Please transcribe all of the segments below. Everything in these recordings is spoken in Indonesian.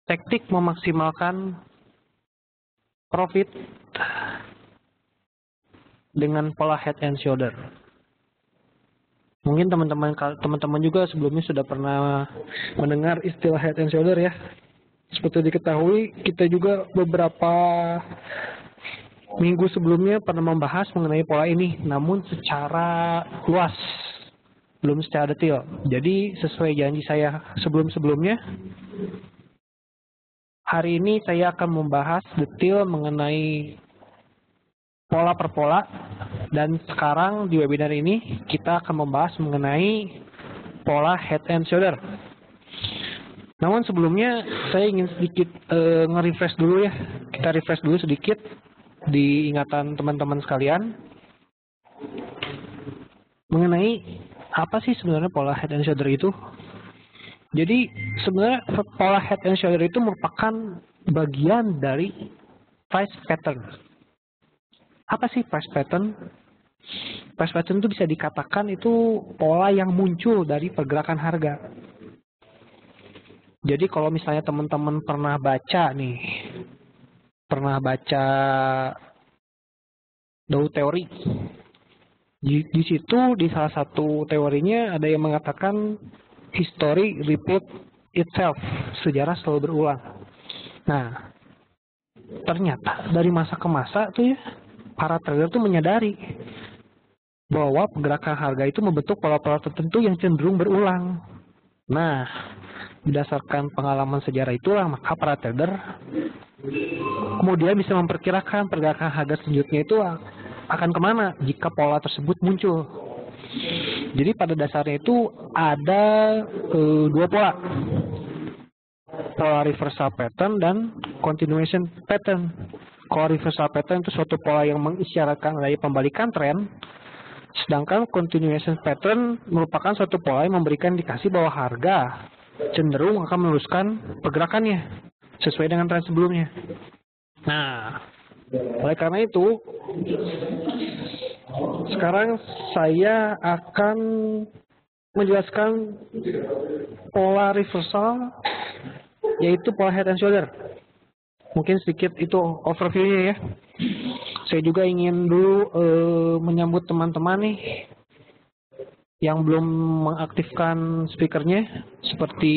Teknik memaksimalkan profit dengan pola head and shoulder. Mungkin teman-teman juga sebelumnya sudah pernah mendengar istilah head and shoulder ya. Seperti diketahui, kita juga beberapa minggu sebelumnya pernah membahas mengenai pola ini, namun secara luas, belum secara detail. Jadi sesuai janji saya sebelum-sebelumnya, hari ini saya akan membahas detail mengenai pola per pola, dan sekarang di webinar ini kita akan membahas mengenai pola head and shoulder. Namun sebelumnya saya ingin sedikit nge-refresh dulu ya. Kita refresh dulu sedikit di ingatan teman-teman sekalian mengenai apa sih sebenarnya pola head and shoulder itu. Jadi sebenarnya pola head and shoulder itu merupakan bagian dari price pattern. Apa sih price pattern? Price pattern itu bisa dikatakan itu pola yang muncul dari pergerakan harga. Jadi kalau misalnya teman-teman pernah baca Dow teori, di situ di salah satu teorinya ada yang mengatakan history repeat itself, sejarah selalu berulang. Nah, ternyata dari masa ke masa tuh ya, para trader tuh menyadari bahwa pergerakan harga itu membentuk pola-pola tertentu yang cenderung berulang. Nah, berdasarkan pengalaman sejarah itulah maka para trader kemudian bisa memperkirakan pergerakan harga selanjutnya itu akan kemana jika pola tersebut muncul. Jadi pada dasarnya itu ada dua pola. Pola reversal pattern dan continuation pattern. Kalau reversal pattern itu suatu pola yang mengisyaratkan adanya pembalikan tren, sedangkan continuation pattern merupakan suatu pola yang memberikan indikasi bahwa harga cenderung akan meneruskan pergerakannya sesuai dengan tren sebelumnya. Nah, oleh karena itu, sekarang saya akan menjelaskan pola reversal, yaitu pola head and shoulder. Mungkin sedikit itu overview-nya ya. Saya juga ingin dulu menyambut teman-teman nih yang belum mengaktifkan speakernya, seperti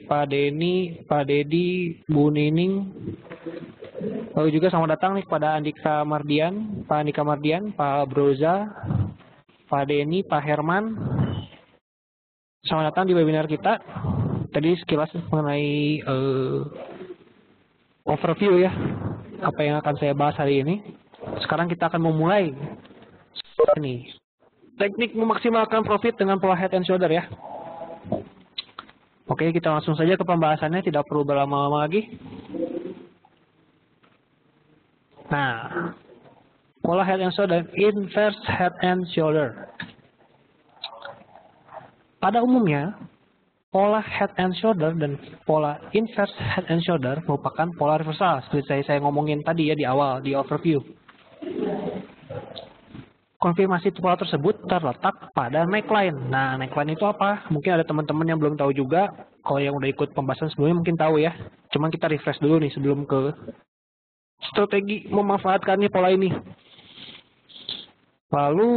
Pak Denny, Pak Dedi, Bu Nining. Lalu juga selamat datang nih kepada Andika Mardian, Pak Andika Mardian, Pak Broza, Pak Denny, Pak Herman. Selamat datang di webinar kita. Tadi sekilas mengenai overview ya, apa yang akan saya bahas hari ini. Sekarang kita akan memulai nih. Teknik memaksimalkan profit dengan pola head and shoulder ya. Oke, kita langsung saja ke pembahasannya, tidak perlu berlama-lama lagi. Nah, pola head and shoulder, inverse head and shoulder. Pada umumnya, pola head and shoulder dan pola inverse head and shoulder merupakan pola reversal, seperti saya ngomongin tadi ya di awal, di overview. Konfirmasi pola tersebut terletak pada neckline. Nah, neckline itu apa? Mungkin ada teman-teman yang belum tahu juga. Kalau yang udah ikut pembahasan sebelumnya mungkin tahu ya. Cuman kita refresh dulu nih sebelum ke strategi memanfaatkannya pola ini. Lalu,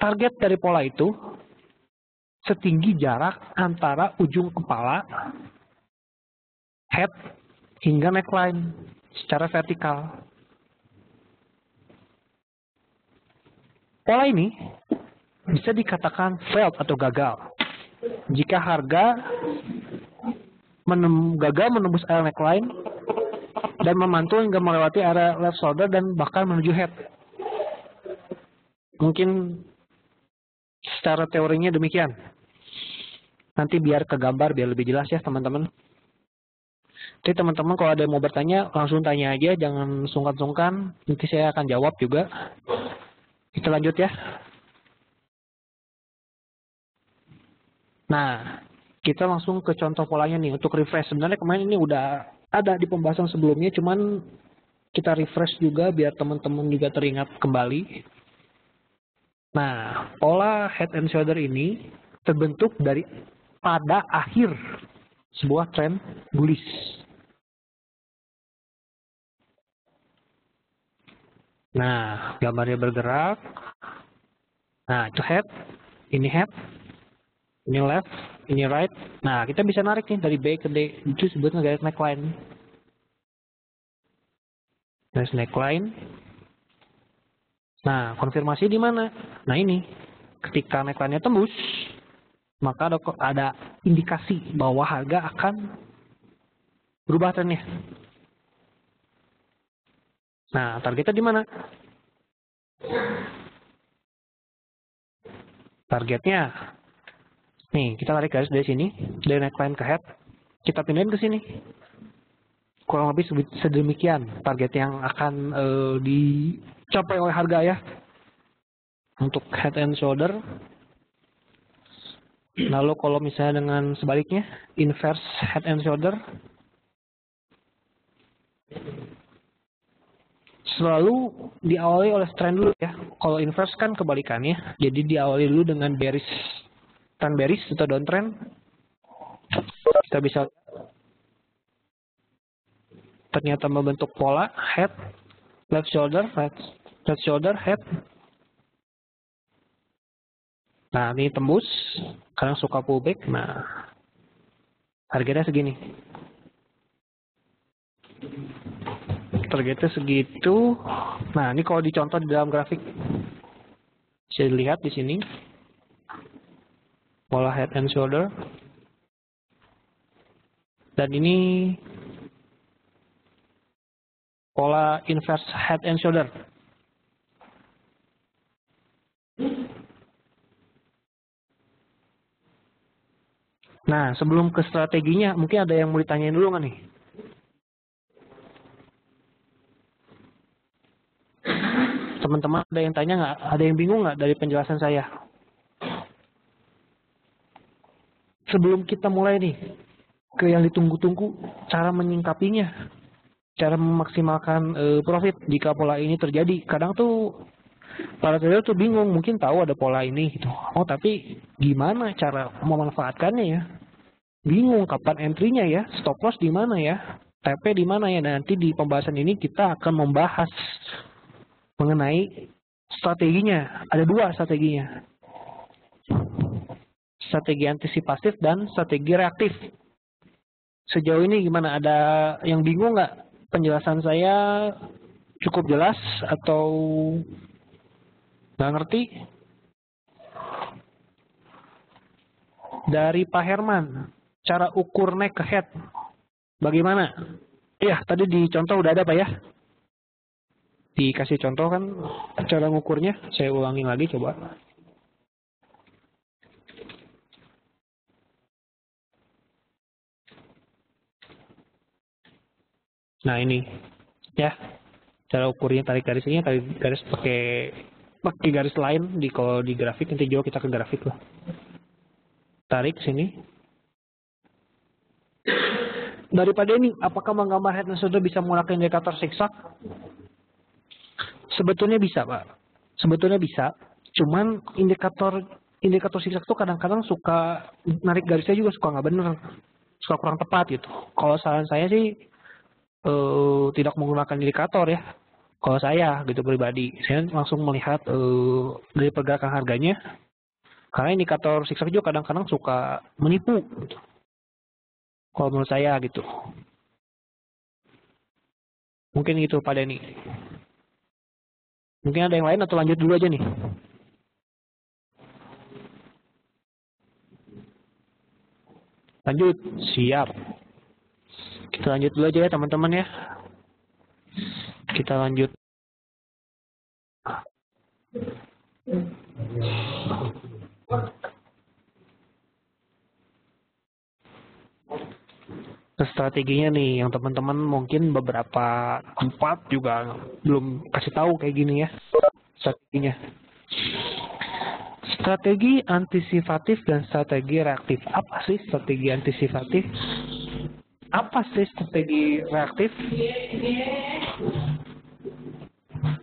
target dari pola itu setinggi jarak antara ujung kepala, head, hingga neckline secara vertikal. Pola ini bisa dikatakan failed atau gagal jika harga gagal menembus area neckline dan memantul hingga melewati area left shoulder dan bahkan menuju head. Mungkin secara teorinya demikian. Nanti biar ke gambar biar lebih jelas ya teman-teman. Jadi teman-teman kalau ada yang mau bertanya langsung tanya aja, jangan sungkan-sungkan. Nanti saya akan jawab juga. Kita lanjut ya. Nah, kita langsung ke contoh polanya nih untuk refresh. Sebenarnya kemarin ini udah ada di pembahasan sebelumnya, cuman kita refresh juga biar teman-teman juga teringat kembali. Nah, pola head and shoulder ini terbentuk dari pada akhir sebuah tren bullish. Nah, gambarnya bergerak. Nah, itu head, ini left, ini right. Nah, kita bisa narik nih dari B ke D. Itu sebutnya garis neckline. Garis neckline. Nah, konfirmasi di mana? Nah, ini. Ketika neckline-nya tembus, maka ada indikasi bahwa harga akan berubah trennya. Nah, targetnya di mana? Targetnya, nih kita tarik garis dari sini, dari neckline ke head, kita pindahin ke sini. Kurang lebih sedemikian target yang akan dicapai oleh harga ya. Untuk head and shoulder. Lalu kalau misalnya dengan sebaliknya, inverse head and shoulder. Selalu diawali oleh trend dulu ya. Kalau inverse kan kebalikannya. Jadi diawali dulu dengan bearish, trend bearish atau downtrend. Kita bisa ternyata membentuk pola head, left shoulder, right shoulder, head. Nah, ini tembus, kadang suka pullback. Nah, harganya segini. Targetnya segitu. Nah, ini kalau dicontoh di dalam grafik, bisa dilihat di sini pola head and shoulder. Dan ini pola inverse head and shoulder. Nah, sebelum ke strateginya, mungkin ada yang mau ditanyain dulu nggak nih? Teman-teman ada yang tanya nggak? Ada yang bingung nggak dari penjelasan saya? Sebelum kita mulai nih, ke yang ditunggu-tunggu, cara menyingkapinya, cara memaksimalkan profit jika pola ini terjadi. Kadang tuh para trader tuh bingung, mungkin tahu ada pola ini gitu. Oh, tapi gimana cara memanfaatkannya ya? Bingung kapan entry-nya ya, stop loss di mana ya, TP di mana ya. Dan nanti di pembahasan ini kita akan membahas mengenai strateginya. Ada dua strateginya. Strategi antisipatif dan strategi reaktif. Sejauh ini gimana? Ada yang bingung nggak? Penjelasan saya cukup jelas atau nggak ngerti? Dari Pak Herman, cara ukur neck ke head, bagaimana? Ya, tadi di contoh udah ada Pak ya? Dikasih contoh kan cara ngukurnya, saya ulangin lagi coba. Nah ini, ya, cara ukurnya tarik garisnya, tarik garis pakai garis lain kalau di grafik, nanti juga kita ke grafik lah. Tarik sini. Daripada ini, apakah menggambar head and shoulder bisa menggunakan indikator zigzag? Sebetulnya bisa, Pak. Sebetulnya bisa. Cuman indikator zigzag tuh kadang-kadang suka narik garisnya juga suka nggak bener, suka kurang tepat gitu. Kalau saran saya sih tidak menggunakan indikator ya. Kalau saya gitu pribadi, saya langsung melihat dari pergerakan harganya. Karena indikator zigzag juga kadang-kadang suka menipu gitu. Kalau menurut saya gitu. Mungkin gitu Pak Denny. Mungkin ada yang lain atau lanjut dulu aja nih? Lanjut, siap. Kita lanjut dulu aja ya teman-teman ya. Kita lanjut. Strateginya nih yang teman-teman mungkin beberapa tempat juga belum kasih tahu kayak gini ya strateginya. Strategi antisipatif dan strategi reaktif. Apa sih strategi antisipatif? Apa sih strategi reaktif?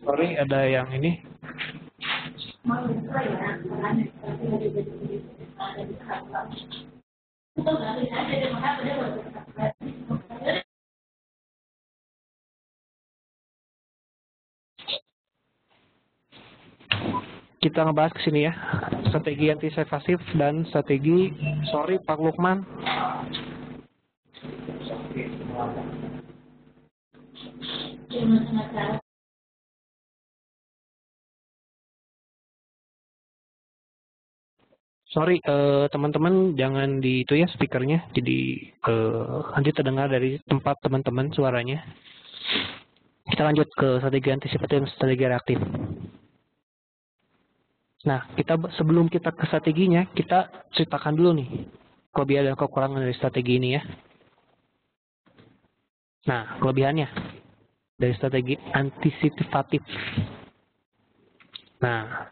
Sorry ada yang ini. Kita ngebahas ke sini ya, strategi antisipasi dan strategi, sorry Pak Lukman. Sorry teman-teman, jangan di itu ya speakernya, jadi nanti terdengar dari tempat teman-teman suaranya. Kita lanjut ke strategi antisipatif dan strategi reaktif. Nah, sebelum kita ke strateginya, kita ceritakan dulu nih kelebihan dan kekurangan dari strategi ini ya. Nah, kelebihannya dari strategi antisipatif. Nah,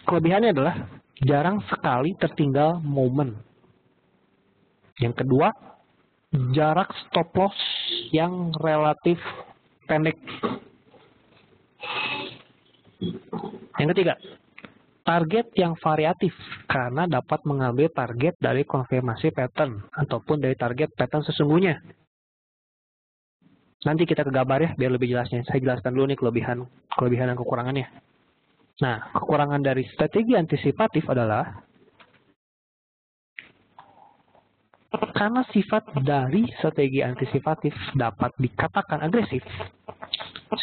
kelebihannya adalah jarang sekali tertinggal momen. Yang kedua, jarak stop loss yang relatif pendek. Yang ketiga, target yang variatif karena dapat mengambil target dari konfirmasi pattern ataupun dari target pattern sesungguhnya. Nanti kita ke gambar ya biar lebih jelasnya. Saya jelaskan dulu nih kelebihan dan kekurangannya. Nah, kekurangan dari strategi antisipatif adalah karena sifat dari strategi antisipatif dapat dikatakan agresif,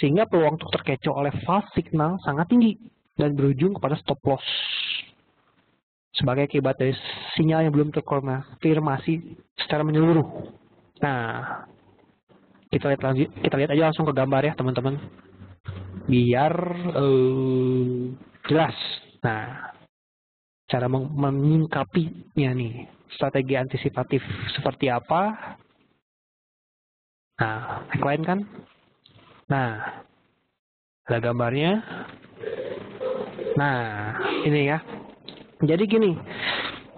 sehingga peluang untuk terkecoh oleh false signal sangat tinggi dan berujung kepada stop loss sebagai akibat dari sinyal yang belum terkonfirmasi secara menyeluruh. Nah, kita lihat aja langsung ke gambar ya teman-teman, biar jelas. Nah, cara menyingkapinya nih, strategi antisipatif seperti apa? Nah, yang lain kan? Nah, ada gambarnya. Nah, ini ya. Jadi gini,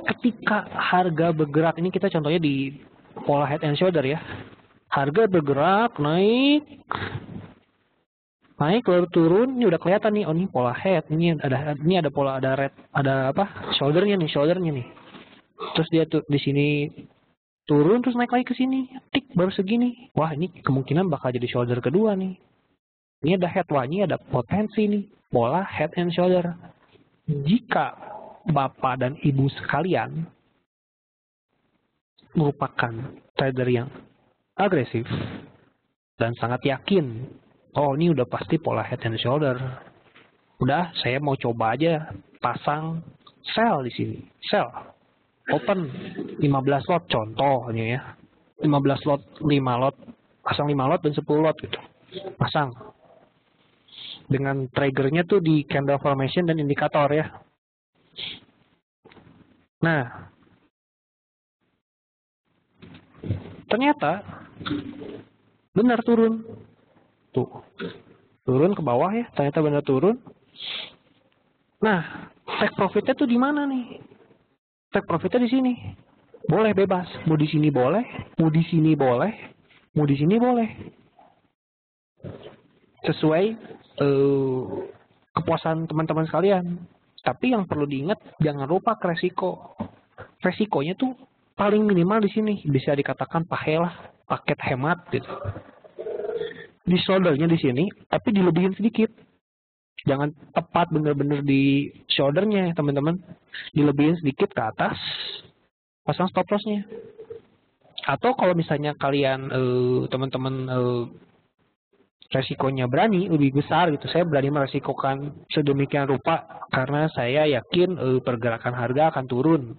ketika harga bergerak, ini kita contohnya di pola head and shoulder ya. Harga bergerak, naik lalu turun, ini udah kelihatan nih, oh ini pola head, ini ada pola, ada red, ada apa? Shouldernya nih. Terus dia tuh di sini turun terus naik lagi ke sini, tik baru segini. Wah, ini kemungkinan bakal jadi shoulder kedua nih. Ini ada head, wah ini ada potensi nih, pola head and shoulder. Jika Bapak dan Ibu sekalian merupakan trader yang agresif dan sangat yakin, oh ini udah pasti pola head and shoulder. Udah, saya mau coba aja pasang sell di sini. Sell. Open 15 lot contohnya ya. 15 lot, 5 lot. Pasang 5 lot dan 10 lot gitu. Pasang. Dengan triggernya tuh di candle formation dan indikator ya. Nah, ternyata benar turun. Tuh. Turun ke bawah ya, ternyata benar turun. Nah, take profitnya tuh di mana nih? Take profitnya di sini. Boleh bebas, mau di sini boleh, mau di sini boleh, mau di sini boleh. Sesuai kepuasan teman-teman sekalian. Tapi yang perlu diingat, jangan lupa ke resiko. Resikonya tuh paling minimal di sini. Bisa dikatakan paket hemat gitu. Di shouldernya di sini, tapi dilebihin sedikit. Jangan tepat bener-bener di shouldernya teman-teman. Dilebihin sedikit ke atas, pasang stop lossnya. Atau kalau misalnya kalian teman-teman resikonya berani lebih besar gitu, saya berani meresikokan sedemikian rupa karena saya yakin pergerakan harga akan turun.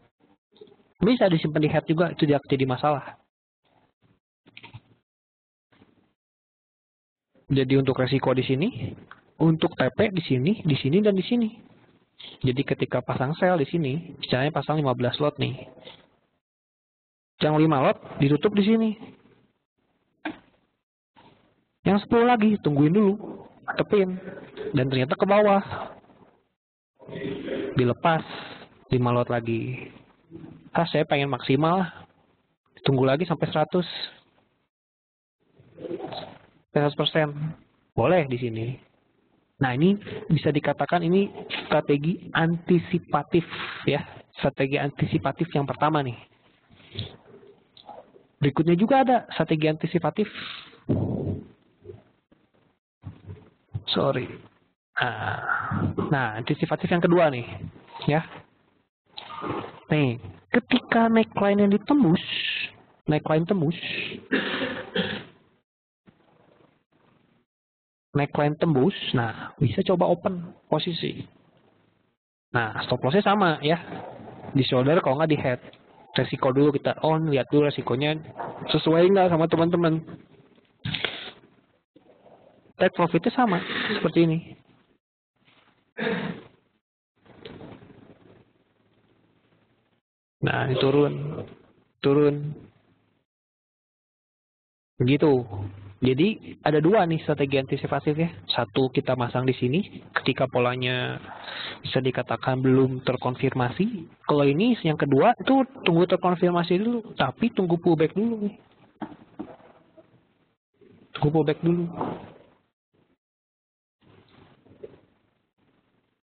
Bisa disimpan di head juga, itu tidak jadi masalah. Jadi untuk resiko di sini, untuk TP di sini dan di sini. Jadi ketika pasang sell di sini, misalnya pasang 15 lot nih. Yang 5 lot ditutup di sini. Yang 10 lagi tungguin dulu, tepin, dan ternyata ke bawah. Dilepas 5 lot lagi. Saya pengen maksimal, tunggu lagi sampai 100%. Boleh di sini. Nah, ini bisa dikatakan ini strategi antisipatif ya. strategi antisipatif yang pertama nih. Berikutnya juga ada strategi antisipatif. Nah, antisipatif yang kedua nih, ya. Nih, ketika neckline yang ditembus, neckline tembus, nah bisa coba open posisi. Nah, stop lossnya sama ya, di shoulder kalau nggak di head. Resiko dulu kita lihat dulu resikonya sesuai nggak sama teman-teman. Take profitnya sama seperti ini. Nah, ini turun. Begitu. Jadi ada dua nih strategi antisipatif ya. Satu, kita masang di sini ketika polanya bisa dikatakan belum terkonfirmasi. Kalau ini yang kedua itu tunggu terkonfirmasi dulu, tapi tunggu pullback dulu nih. Tunggu pullback dulu.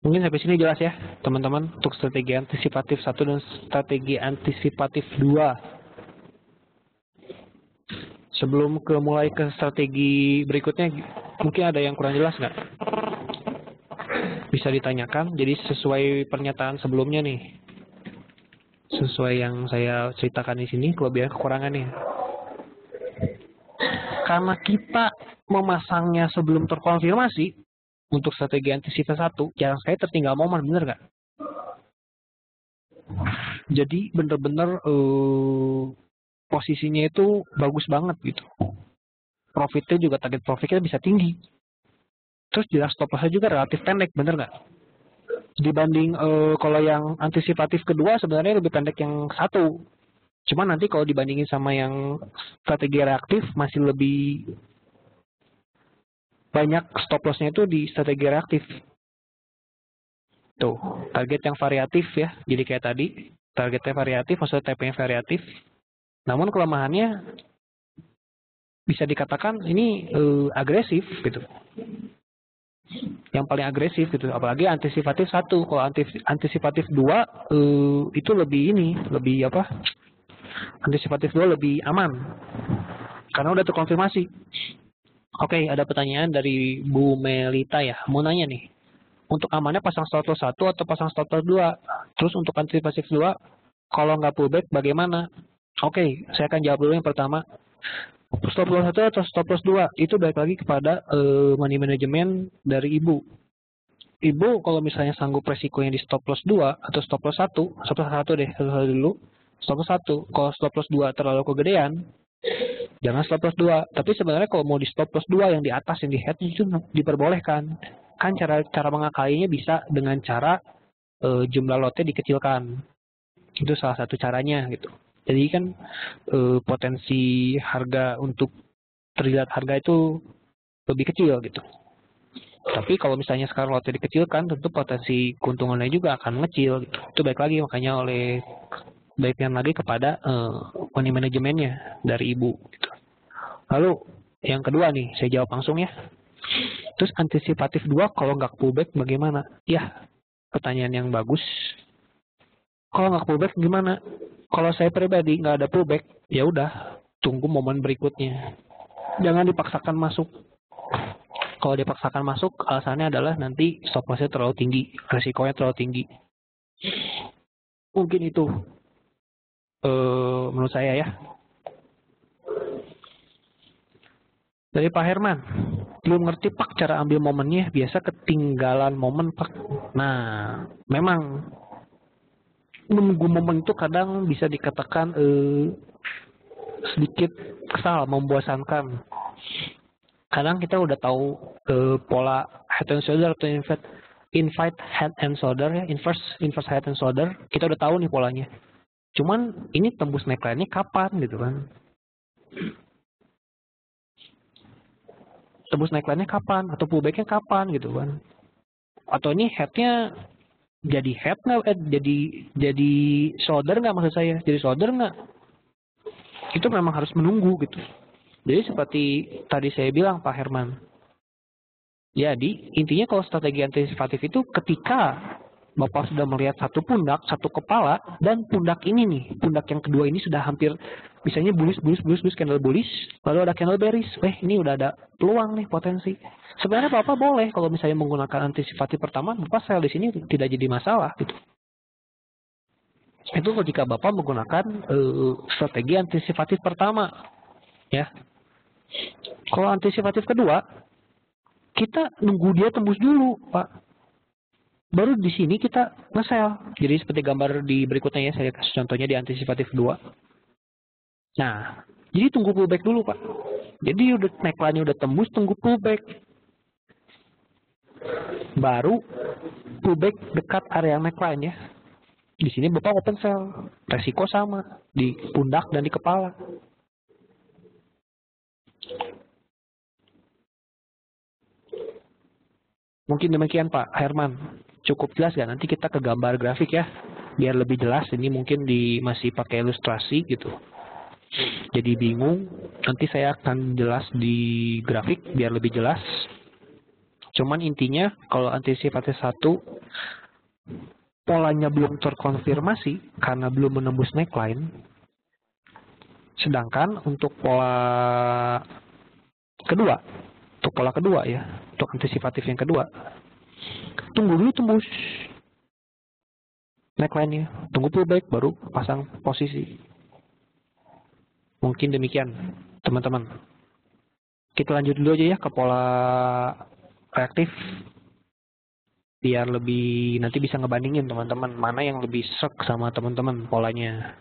Mungkin sampai sini jelas ya, teman-teman, untuk strategi antisipatif 1 dan strategi antisipatif 2. Sebelum mulai ke strategi berikutnya, mungkin ada yang kurang jelas nggak? Bisa ditanyakan. Jadi sesuai pernyataan sebelumnya nih, sesuai yang saya ceritakan di sini, kelebihan kekurangannya. Karena kita memasangnya sebelum terkonfirmasi untuk strategi antisipatif 1, jangan sekali tertinggal momen, bener nggak? Jadi bener-bener posisinya itu bagus banget gitu. Profitnya juga, target profitnya bisa tinggi. Terus jelas stop lossnya juga relatif pendek, bener nggak? Dibanding kalau yang antisipatif kedua sebenarnya lebih pendek yang 1. Cuma nanti kalau dibandingin sama yang strategi reaktif masih lebih banyak stop lossnya itu di strategi reaktif. Tuh, target yang variatif ya. Jadi kayak tadi, targetnya variatif, maksudnya TP-nya variatif. Namun kelemahannya bisa dikatakan ini agresif gitu. Yang paling agresif gitu. Apalagi antisipatif 1. Kalau antisipatif 2 itu lebih apa? Antisipatif 2 lebih aman. Karena udah terkonfirmasi. Oke, ada pertanyaan dari Bu Melita ya. Mau nanya nih. Untuk amannya pasang stop loss 1 atau pasang stop loss 2? Terus untuk antisipatif 2, kalau nggak pullback bagaimana? Oke, saya akan jawab dulu yang pertama. Stop loss 1 atau stop loss 2? Itu balik lagi kepada money management dari Ibu. Ibu kalau misalnya sanggup resikonya di stop loss 2 atau stop loss 1, stop loss 1 deh dulu. Stop loss 1, kalau stop loss 2 terlalu kegedean, jangan stop loss 2. Tapi sebenarnya kalau mau di stop loss 2 yang di atas, yang di head itu diperbolehkan. Kan cara mengakalinya bisa dengan cara jumlah lotnya dikecilkan. Itu salah satu caranya gitu. Jadi kan potensi harga untuk terlihat harga itu lebih kecil gitu. Tapi kalau misalnya sekarang lotnya dikecilkan, tentu potensi keuntungannya juga akan mengecil gitu. Itu baik lagi makanya baiknya lagi kepada money manajemennya dari Ibu gitu. Lalu yang kedua nih, saya jawab langsung ya. Terus antisipatif 2 kalau nggak pullback bagaimana? Ya, pertanyaan yang bagus. Kalau nggak pullback gimana? Kalau saya pribadi nggak ada pullback, ya udah tunggu momen berikutnya. Jangan dipaksakan masuk. Kalau dipaksakan masuk, alasannya adalah nanti stop loss-nya terlalu tinggi, resikonya terlalu tinggi. Mungkin itu menurut saya ya. Dari Pak Herman, belum ngerti Pak cara ambil momennya, biasa ketinggalan momen Pak. Nah, memang menunggu momen itu kadang bisa dikatakan sedikit kesal, membosankan. Kadang kita udah tahu pola head and shoulder atau invite head and shoulder ya, inverse head and shoulder, kita udah tahu nih polanya. Cuman ini tembus neckline-nya kapan gitu kan? Tembus neckline-nya kapan atau pullback-nya kapan gitu kan? Atau ini head-nya jadi head nggak? Jadi shoulder nggak maksud saya? Jadi shoulder nggak? Itu memang harus menunggu gitu. Jadi seperti tadi saya bilang Pak Herman. Jadi intinya kalau strategi antisipatif itu ketika Bapak sudah melihat satu pundak, satu kepala, dan pundak ini nih, pundak yang kedua ini sudah hampir, misalnya bullish, candle bullish, lalu ada candle bearish. Ini udah ada peluang nih, potensi. Sebenarnya Bapak boleh kalau misalnya menggunakan antisipatif pertama, Bapak sell di sini tidak jadi masalah gitu. Itu ketika Bapak menggunakan strategi antisipatif pertama, ya. Kalau antisipatif kedua, kita nunggu dia tembus dulu, Pak. Baru di sini kita nge-sell. Jadi seperti gambar di berikutnya ya, saya kasih contohnya di antisipatif 2. Nah, jadi tunggu pullback dulu, Pak. Jadi udah neckline-nya udah tembus, tunggu pullback. Baru pullback dekat area neckline ya. Di sini Bapak open sell. Resiko sama di pundak dan di kepala. Mungkin demikian Pak Herman. Cukup jelas ya, nanti kita ke gambar grafik ya, biar lebih jelas. Ini mungkin masih pakai ilustrasi gitu, jadi bingung. Nanti saya akan jelas di grafik biar lebih jelas. Cuman intinya kalau antisipatif 1, polanya belum terkonfirmasi karena belum menembus neckline. Sedangkan untuk pola kedua, ya, untuk antisipatif yang kedua, tunggu dulu tembus neckline-nya, tunggu pullback baru pasang posisi. Mungkin demikian teman-teman. Kita lanjut dulu aja ya ke pola reaktif, biar lebih nanti bisa ngebandingin teman-teman mana yang lebih serk sama teman-teman polanya.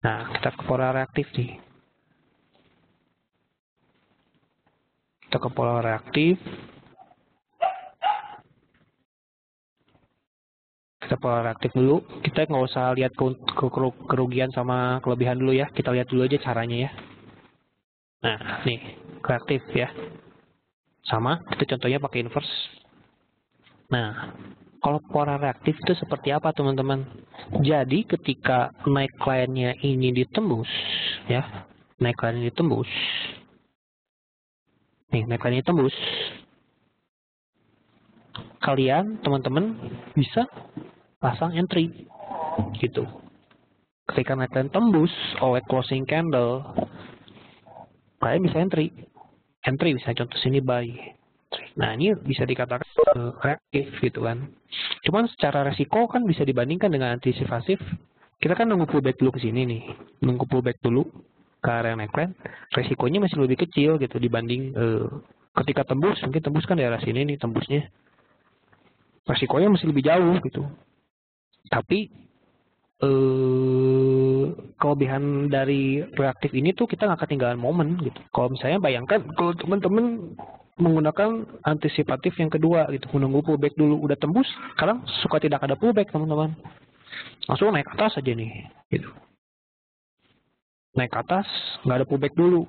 Nah, kita ke pola reaktif nih. Kita ke pola reaktif. Kita pola reaktif dulu. Kita nggak usah lihat kerugian sama kelebihan dulu ya. Kita lihat dulu aja caranya ya. Nah, nih reaktif ya. Sama, kita contohnya pakai inverse. Nah, kalau pola reaktif itu seperti apa teman-teman? Jadi ketika neckline-nya ini ditembus, ya, neckline ini ditembus. Nih, neckline ini tembus. Kalian, teman-teman, bisa pasang entry. Gitu. Ketika neckline tembus oleh closing candle, kalian bisa entry. Entry bisa contoh sini buy. Nah, ini bisa dikatakan reaktif gitu kan. Cuman secara resiko kan bisa dibandingkan dengan antisipatif. Kita kan nunggu pullback dulu ke sini nih. Nunggu pullback dulu ke area neckline, resikonya masih lebih kecil gitu dibanding ketika tembus. Mungkin tembus kan daerah sini nih tembusnya, resikonya masih lebih jauh gitu. Tapi kelebihan dari reaktif ini tuh kita nggak ketinggalan momen gitu. Kalau misalnya bayangkan kalau teman-teman menggunakan antisipatif yang kedua gitu, menunggu pullback dulu, udah tembus, kadang suka tidak ada pullback teman-teman, langsung naik atas aja nih gitu. Naik ke atas, nggak ada pullback dulu.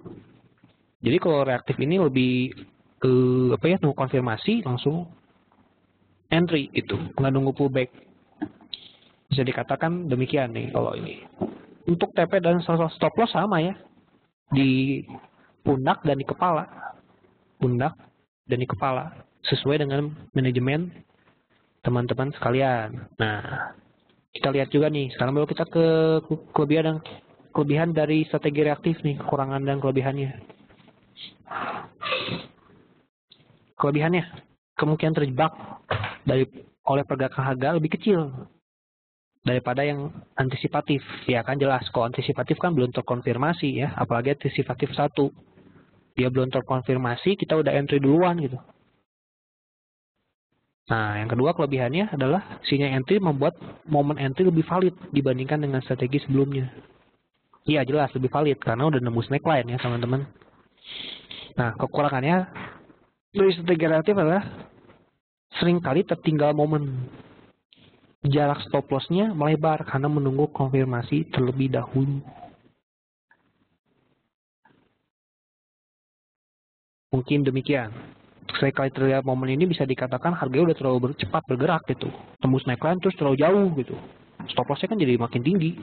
Jadi kalau reaktif ini lebih nunggu konfirmasi langsung entry gitu, nggak nunggu pullback. Bisa dikatakan demikian nih kalau ini. Untuk TP dan stop loss sama ya, di pundak dan di kepala, pundak dan di kepala, sesuai dengan manajemen teman-teman sekalian. Nah, kita lihat juga nih. Sekarang baru kita ke kelebihan dari strategi reaktif nih, kekurangan dan kelebihannya. Kelebihannya, kemungkinan terjebak oleh pergerakan harga lebih kecil daripada yang antisipatif. Ya kan jelas, kalau antisipatif kan belum terkonfirmasi ya, apalagi antisipatif 1. Dia belum terkonfirmasi, kita udah entry duluan gitu. Nah, yang kedua kelebihannya adalah sinyal entry membuat momen entry lebih valid dibandingkan dengan strategi sebelumnya. Iya jelas lebih valid karena udah nembus neckline ya teman-teman. Nah, kekurangannya dari strategi reaktif adalah seringkali tertinggal momen. Jarak stop loss-nya melebar karena menunggu konfirmasi terlebih dahulu. Mungkin demikian. Sekali terlihat momen ini bisa dikatakan harganya udah terlalu cepat bergerak gitu. Tembus neckline terus terlalu jauh gitu. Stop loss-nya kan jadi makin tinggi.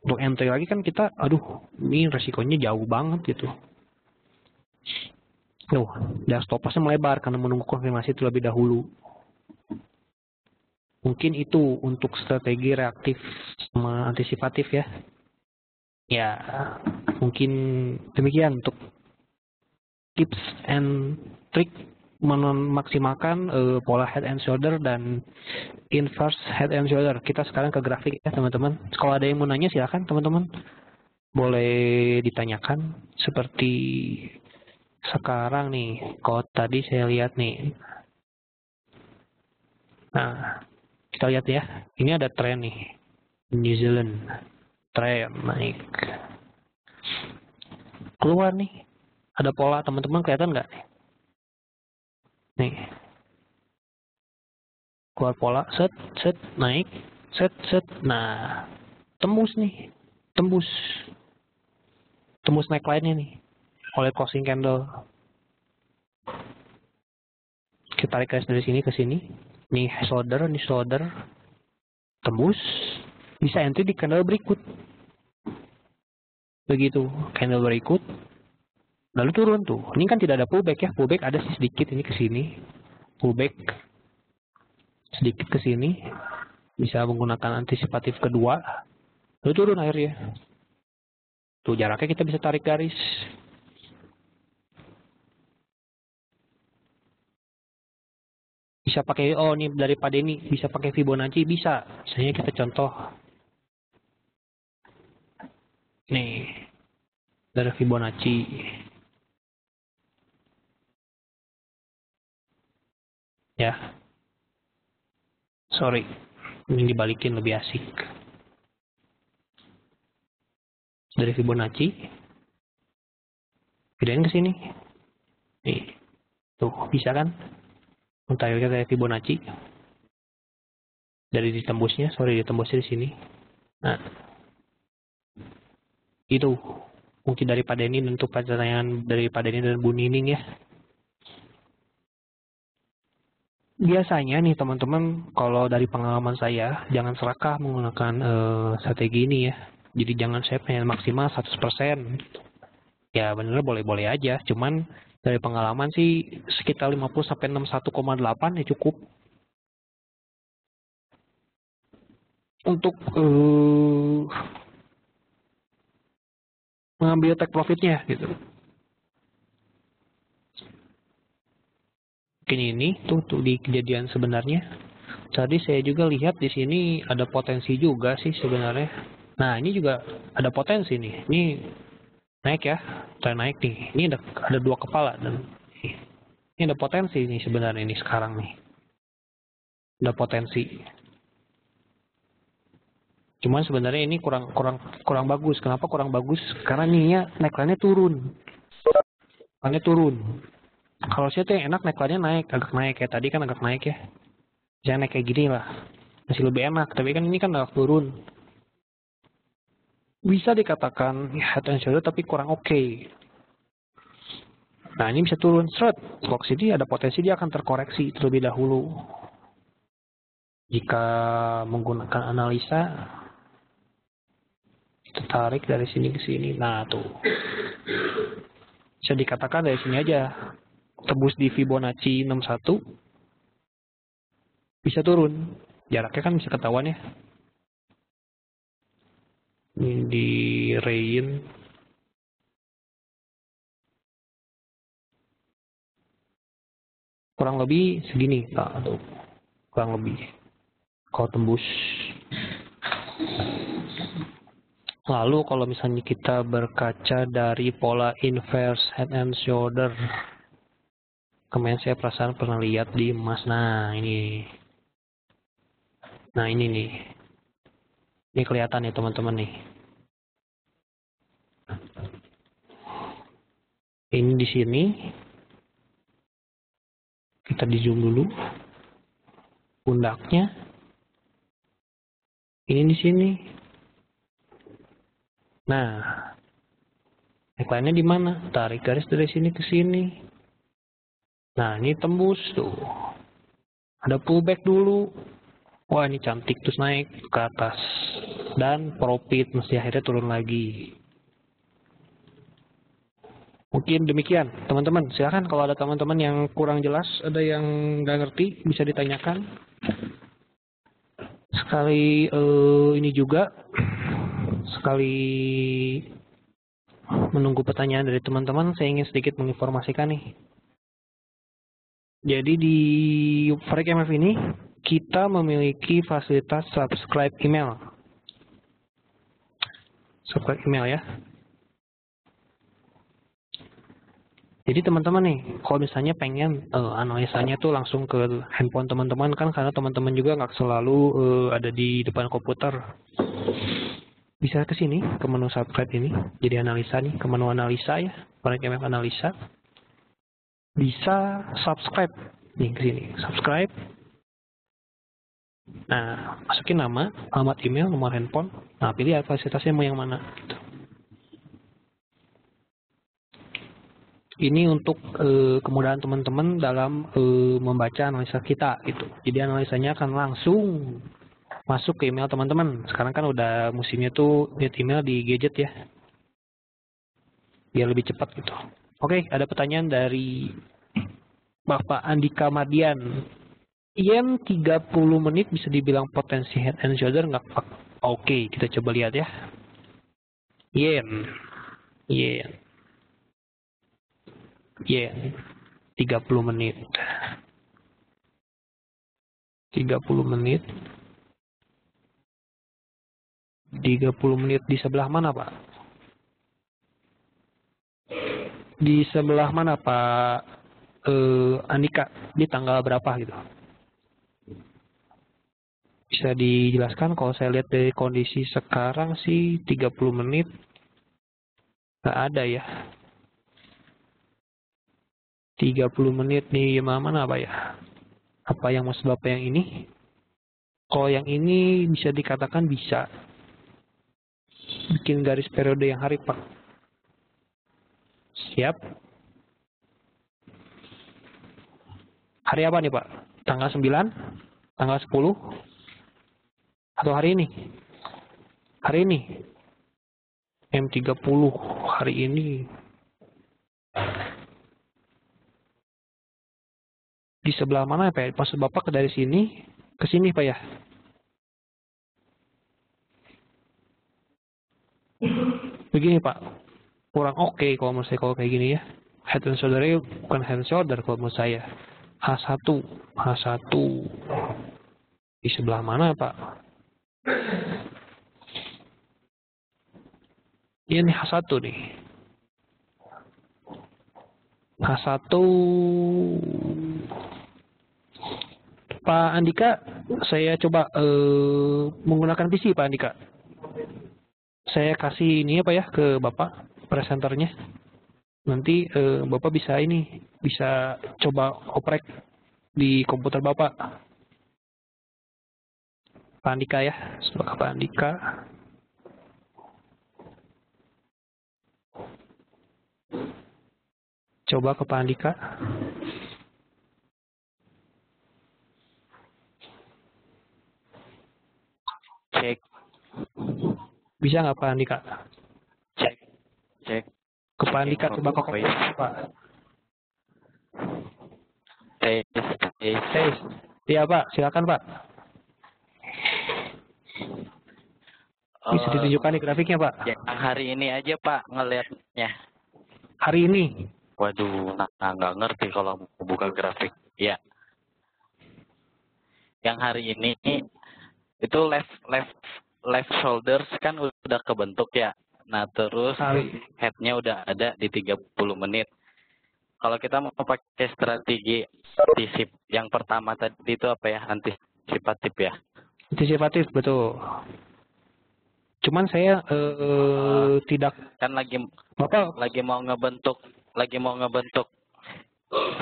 Untuk entry lagi kan kita, aduh, ini resikonya jauh banget gitu. Tuh, dan stop lossnya melebar karena menunggu konfirmasi terlebih dahulu. Mungkin itu untuk strategi reaktif sama antisipatif ya. Ya, mungkin demikian untuk tips and trick memaksimalkan pola head and shoulder dan inverse head and shoulder. Kita sekarang ke grafik ya teman-teman. Kalau ada yang mau nanya silakan teman-teman. Boleh ditanyakan seperti sekarang nih. Kalau tadi saya lihat nih. Nah, kita lihat ya. Ini ada tren nih. New Zealand. Tren naik. Keluar nih. Ada pola teman-teman kelihatan nggak? Nih. Keluar pola, set, set, naik, set, set. Nah, tembus nih. Tembus neckline-nya nih. Oleh closing candle. Kita tarik garis dari sini ke sini. Nih shoulder, tembus, bisa entry di candle berikut. Begitu, candle berikut, lalu turun tuh. Ini kan tidak ada pullback ya, pullback ada sih sedikit ini ke sini, pullback sedikit ke sini, bisa menggunakan antisipatif kedua, lalu turun akhirnya. Tuh jaraknya kita bisa tarik garis. Bisa pakai, oh ini daripada ini bisa pakai Fibonacci, bisa. Misalnya kita contoh. Nih, dari Fibonacci. Ya. Sorry, ini dibalikin lebih asik. Dari Fibonacci. Pindahin ke sini. Nih. Tuh, bisa kan? Mentariknya kayak Fibonacci. Dari ditembusnya di sini. Nah, itu mungkin daripada ini untuk pertanyaan daripada ini dan Bu Nining ya. Biasanya nih teman-teman, kalau dari pengalaman saya, jangan serakah menggunakan strategi ini ya. Jadi jangan saya pengen maksimal 100%. Ya bener boleh-boleh aja, cuman dari pengalaman sih sekitar 50-61,8 ya cukup. Untuk mengambil take profitnya gitu. Mungkin ini tuh di kejadian sebenarnya. Tadi saya juga lihat di sini ada potensi juga sih sebenarnya. Nah ini juga ada potensi nih. Ini naik ya, tren naik nih. Ini ada dua kepala dan ini ada potensi nih sebenarnya ini sekarang nih. Ada potensi. Cuman sebenarnya ini kurang bagus. Kenapa kurang bagus? Karena ininya neckline-nya turun. Neckline-nya turun. Kalau saya tuh yang enak neckline-nya naik, agak naik kayak tadi kan agak naik ya. Jangan naik kayak gini lah. Masih lebih enak, tapi kan ini kan agak turun. Bisa dikatakan head and shoulder tapi kurang oke. Nah ini bisa turun short. Kalau sini ada potensi dia akan terkoreksi terlebih dahulu. Jika menggunakan analisa, kita tarik dari sini ke sini. Nah tuh. Bisa dikatakan dari sini aja. Tembus di Fibonacci 61. Bisa turun. Jaraknya kan bisa ketahuan ya. Ini di Rain. Kurang lebih segini. Nah, tuh. Kurang lebih. Kalau tembus. Lalu kalau misalnya kita berkaca dari pola inverse head and shoulder. Kemarin saya perasaan pernah lihat di emas. Nah ini. Nah ini nih. Ini kelihatan ya teman-teman nih. Ini di sini. Kita di zoom dulu. Pundaknya. Ini di sini. Nah. Neckline-nya di mana? Tarik garis dari sini ke sini. Nah ini tembus tuh. Ada pullback dulu. Wah ini cantik terus naik ke atas. Dan profit mesti akhirnya turun lagi. Mungkin demikian, teman-teman. Silakan kalau ada teman-teman yang kurang jelas, ada yang nggak ngerti, bisa ditanyakan. Sekali ini juga, sekali menunggu pertanyaan dari teman-teman, saya ingin sedikit menginformasikan nih. Jadi di Forex MF ini, kita memiliki fasilitas subscribe email. Subscribe email ya. Jadi teman-teman nih, kalau misalnya pengen analisanya tuh langsung ke handphone teman-teman kan, karena teman-teman juga nggak selalu ada di depan komputer. Bisa ke sini, ke menu subscribe ini, jadi analisa nih, ke menu analisa ya, Forex MF analisa. Bisa subscribe nih ke sini, subscribe. Nah, masukin nama, alamat email, nomor handphone. Nah, pilih fasilitasnya mau yang mana. Ini untuk kemudahan teman-teman dalam membaca analisa kita gitu. Jadi analisanya akan langsung masuk ke email teman-teman. Sekarang kan udah musimnya tuh lihat email di gadget ya. Biar lebih cepat gitu. Oke, ada pertanyaan dari Bapak Andika Mardian. Yen 30 menit bisa dibilang potensi head and shoulder nggak Pak? Oke, kita coba lihat ya. Yen 30 menit. 30 menit. 30 menit di sebelah mana, Pak? Di sebelah mana, Pak Andika? Di tanggal berapa gitu? Bisa dijelaskan? Kalau saya lihat dari kondisi sekarang sih 30 menit nggak ada ya. 30 menit nih mana Pak ya? Apa yang maksud Bapak yang ini? Kalau yang ini bisa dikatakan bisa bikin garis periode yang hari Pak. Siap. Hari apa nih Pak? Tanggal 9? Tanggal 10? Atau hari ini? Hari ini? M30 hari ini. Di sebelah mana Pak? Maksud Bapak dari sini ke sini Pak ya? Begini Pak, kurang oke kalau menurut saya kalau kayak gini ya. Head and shoulder bukan head and shoulder kalau menurut saya. H1 di sebelah mana Pak? Ini H1 nih. H1 Pak Andika, saya coba menggunakan PC Pak Andika. Saya kasih ini apa ya ke Bapak presenternya. Nanti Bapak bisa bisa coba oprek di komputer Bapak. Pak Andika ya, sebagai Pak Andika. Coba ke Pak Andika. Cek. Bisa nggak Pak Andika? Cek. Ke Pak Andika coba ke Pak. Tes. Iya Pak, silakan Pak. Bisa ditunjukkan nih grafiknya Pak. Yang hari ini aja Pak ngelihatnya. Hari ini. Waduh, nggak ngerti kalau buka grafik. Ya. Yang hari ini itu left shoulders kan udah kebentuk ya. Nah terus headnya udah ada di 30 menit. Kalau kita mau pakai strategi antisip, yang pertama tadi itu apa ya? Antisipatif ya? Antisipatif, betul. Cuman saya tidak kan Bapak lagi mau ngebentuk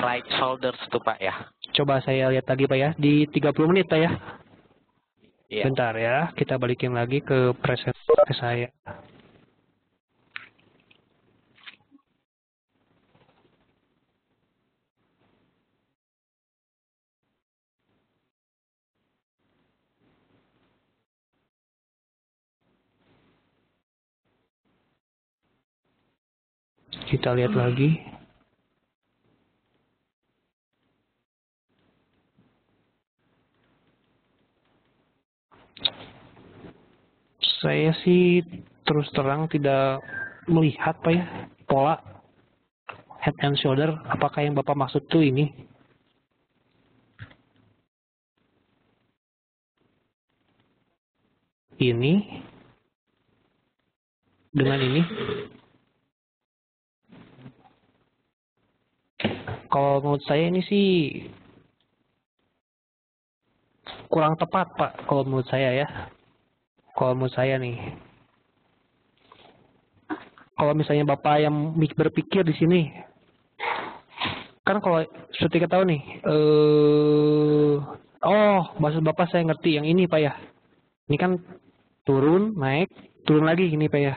right shoulders tuh Pak ya. Coba saya lihat lagi Pak ya di 30 menit Pak ya. Iya. Bentar ya, kita balikin lagi ke presentasi saya. Kita lihat lagi. Saya sih terus terang tidak melihat Pak ya pola head and shoulder. Apakah yang Bapak maksud tuh ini? Ini dengan ini? Kalau menurut saya ini sih kurang tepat Pak, kalau menurut saya ya. Kalau menurut saya nih, kalau misalnya Bapak yang berpikir di sini, kan kalau seperti kita tahu nih, maksud Bapak saya ngerti yang ini Pak ya. Ini kan turun, naik, turun lagi ini Pak ya.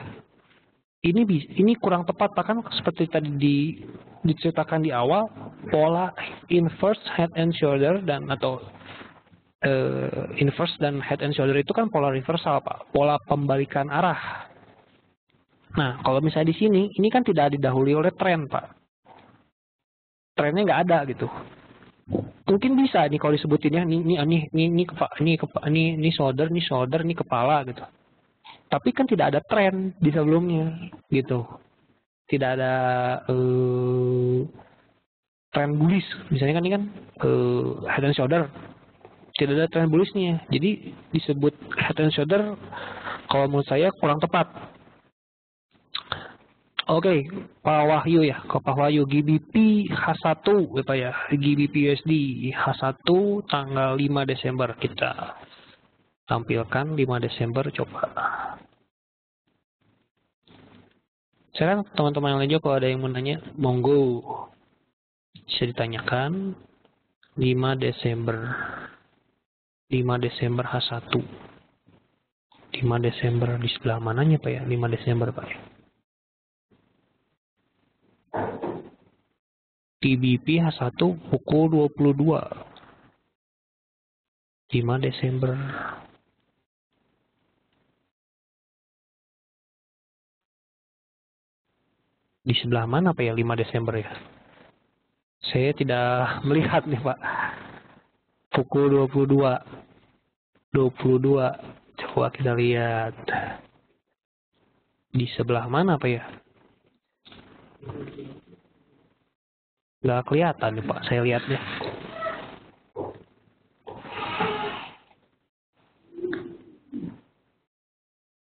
Ini kurang tepat Pak, kan seperti tadi diceritakan di awal, pola inverse head and shoulder atau inverse dan head and shoulder itu kan pola reversal Pak, pola pembalikan arah. Nah, kalau misalnya di sini, ini kan tidak didahului oleh tren Pak. Trennya nggak ada gitu. Mungkin bisa nih kalau disebutin ya, ini shoulder, ini kepala gitu. Tapi kan tidak ada tren di sebelumnya gitu. Tidak ada tren bullish. Misalnya kan ini kan head and shoulder. Tidak ada tren bullishnya. Jadi disebut head and shoulder kalau menurut saya kurang tepat. Oke, Pak Wahyu ya, ke Pak Wahyu GBP H1 Pak ya, GBP USD H1 tanggal 5 Desember kita tampilkan 5 Desember coba. Sekarang teman-teman yang lain juga kalau ada yang mau nanya, monggo bisa ditanyakan. 5 Desember H1. 5 Desember di sebelah mananya Pak ya? 5 Desember Pak ya. GBP H1 pukul 22. 5 Desember. Di sebelah mana Pak ya 5 Desember ya? Saya tidak melihat nih Pak. Pukul 22. Coba kita lihat. Di sebelah mana Pak ya? Nggak kelihatan nih Pak, saya lihatnya.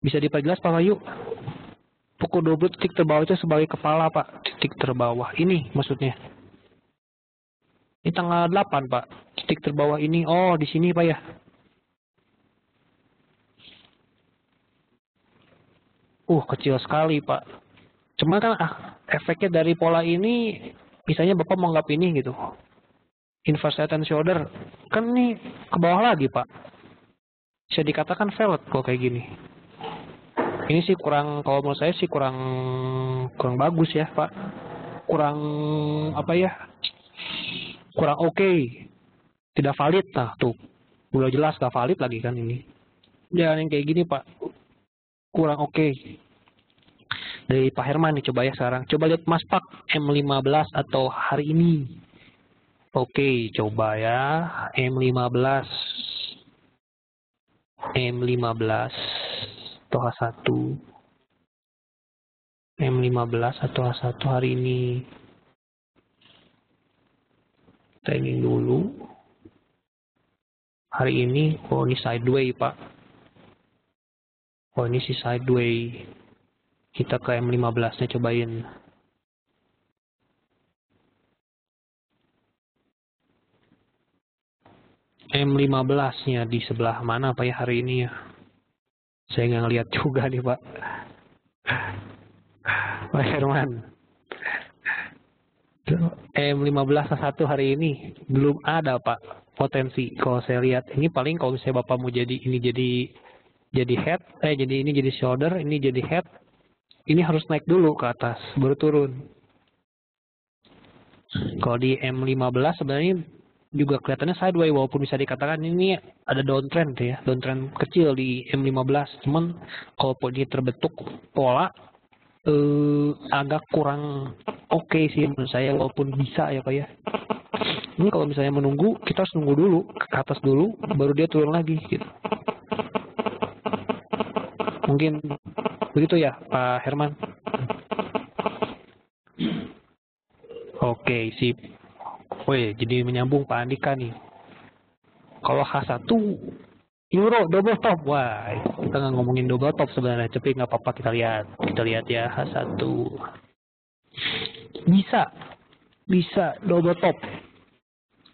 Bisa diperjelas Pak Wahyu? Pukul 20 titik terbawah itu sebagai kepala Pak. Titik terbawah ini maksudnya. Ini tanggal 8 Pak. Titik terbawah ini. Oh di sini Pak ya. Kecil sekali Pak. Cuma kan efeknya dari pola ini, misalnya Bapak mau anggap ini gitu. Inverse head and shoulder. Kan ini ke bawah lagi Pak. Bisa dikatakan failed kalau kayak gini. Ini sih kurang, kalau menurut saya sih kurang bagus ya Pak. Kurang kurang oke. Tidak valid. Nah tuh, udah jelas gak valid lagi kan ini. Jangan yang kayak gini Pak. Kurang oke. Dari Pak Herman nih coba ya sekarang. Coba lihat Mas Pak M15 atau hari ini. Oke, coba ya M15 atau H1. M15 atau H1 hari ini. Training dulu. Hari ini, ini sideway Pak. Ini si sideway. Kita ke M15-nya cobain. M15-nya di sebelah mana Pak ya hari ini ya? Saya nggak ngeliat juga nih Pak. Pak Herman. M15 H1 hari ini belum ada Pak potensi. Kalau saya lihat ini paling kalau misalnya Bapak mau jadi head, ini jadi shoulder, ini jadi head. Ini harus naik dulu ke atas, baru turun. Kalau di M15 sebenarnya juga kelihatannya sideway, walaupun bisa dikatakan ini ada downtrend ya, downtrend kecil di M15. Cuman kalau ini terbentuk pola agak kurang oke sih menurut saya, walaupun bisa ya Pak ya. Ini kalau misalnya menunggu, kita harus nunggu dulu, ke atas dulu, baru dia turun lagi gitu. Mungkin begitu ya Pak Herman. Oke, sip. Woi, jadi menyambung Pak Andika nih. Kalau H1 Euro double top, wah kita nggak ngomongin double top sebenarnya, tapi nggak apa-apa kita lihat ya H1 bisa double top,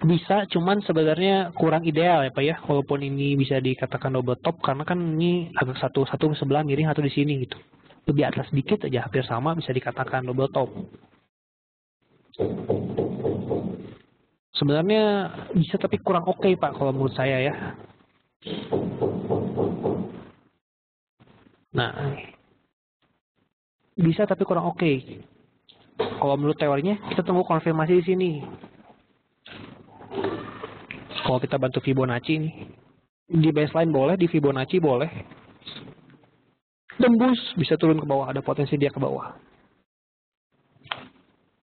bisa, cuman sebenarnya kurang ideal ya Pak ya, walaupun ini bisa dikatakan double top karena kan ini agak satu sebelah miring, satu di sini gitu, lebih atas sedikit aja hampir sama bisa dikatakan double top. Sebenarnya bisa tapi kurang oke Pak kalau menurut saya ya. Nah, bisa tapi kurang oke. Kalau menurut teorinya kita tunggu konfirmasi di sini. Kalau kita bantu Fibonacci nih, di baseline boleh, di Fibonacci boleh. Tembus bisa turun ke bawah, ada potensi dia ke bawah.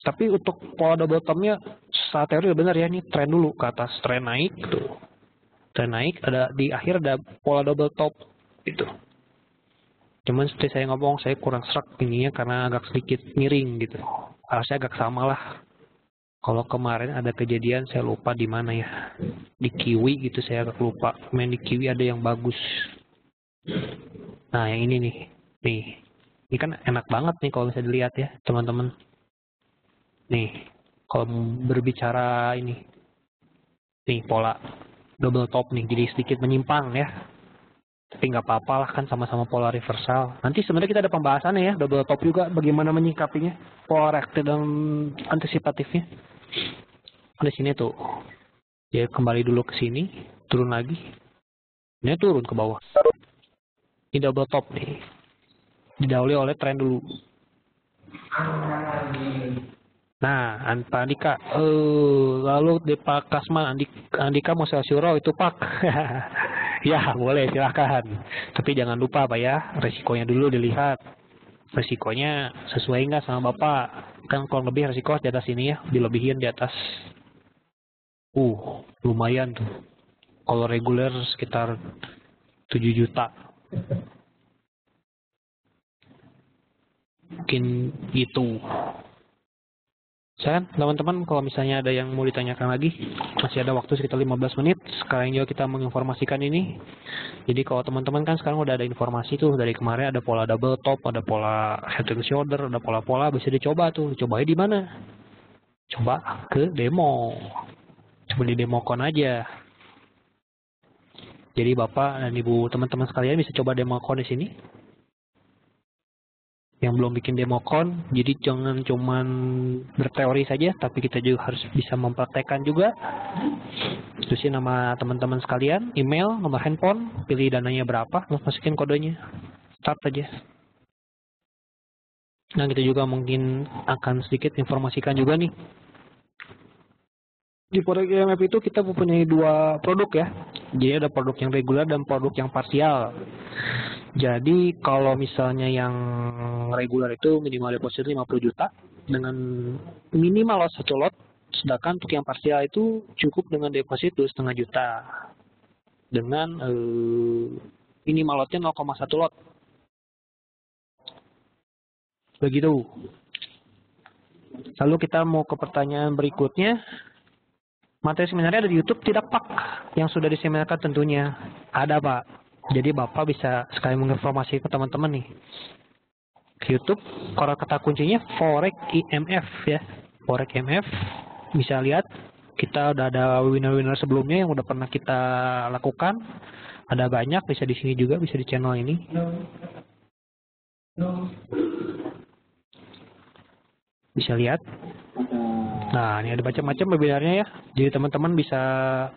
Tapi untuk pola double topnya saat teori benar ya, ini tren dulu ke atas, tren naik tuh. Tren naik, ada di akhir ada pola double top itu. Cuman seperti saya ngomong, saya kurang serak ininya karena agak sedikit miring gitu. Harusnya agak sama lah. Kalau kemarin ada kejadian, saya lupa di mana ya. Di Kiwi gitu, saya agak lupa. Main di Kiwi ada yang bagus. Nah, yang ini nih. Nih. Ini kan enak banget nih kalau bisa dilihat ya, teman-teman. Nih, kalau berbicara ini. Nih, pola double top nih, jadi sedikit menyimpang ya. Tapi nggak apa-apa lah, kan sama-sama pola reversal. Nanti sebenarnya kita ada pembahasannya ya, double top juga, bagaimana menyikapinya, pola reaktif dan antisipatifnya. Di sini tuh, dia kembali dulu ke sini, turun lagi, ini turun ke bawah. Ini double top nih, didahului oleh tren dulu. Nah, Pak Andika, lalu Pak Kasman, Andika mau sell Euro itu Pak. Ya, boleh silahkan. Tapi jangan lupa Pak ya, resikonya dulu dilihat. Resikonya sesuai nggak sama Bapak? Kan kurang lebih resiko di atas ini ya, dilebihin di atas. Lumayan tuh. Kalau reguler sekitar 7 juta. Mungkin gitu. Teman-teman, kalau misalnya ada yang mau ditanyakan lagi, masih ada waktu sekitar 15 menit. Sekarang juga kita menginformasikan ini. Jadi kalau teman-teman kan sekarang udah ada informasi tuh, dari kemarin ada pola double top, ada pola head and shoulder, ada pola-pola, bisa dicoba tuh. Cobain di mana? Coba ke demo. Coba di demokon aja. Jadi Bapak dan Ibu teman-teman sekalian bisa coba demokon di sini. Yang belum bikin demokon, jadi jangan cuman berteori saja, tapi kita juga harus bisa mempraktekkan juga. Tulisin nama teman-teman sekalian, email, nomor handphone, pilih dananya berapa, masukin kodenya, start aja. Nah, kita juga mungkin akan sedikit informasikan juga nih. Di produk IMF itu kita mempunyai 2 produk ya. Jadi ada produk yang reguler dan produk yang parsial. Jadi kalau misalnya yang reguler itu minimal deposit 50 juta dengan minimal lot 1 lot, sedangkan untuk yang parsial itu cukup dengan deposit 2,5 juta dengan minimal lotnya 0,1 lot. Begitu. Lalu kita mau ke pertanyaan berikutnya. Materi seminarnya ada di YouTube tidak Pak? Yang sudah diseminarkan tentunya ada Pak. Jadi Bapak bisa sekali menginformasi ke teman-teman nih. Ke YouTube, kalau kata kuncinya Forex IMF ya. Forex IMF, bisa lihat kita udah ada webinar-webinar sebelumnya yang udah pernah kita lakukan. Ada banyak, bisa di sini juga, bisa di channel ini. Bisa lihat. Nah, ini ada macam-macam webinarnya ya. Jadi teman-teman bisa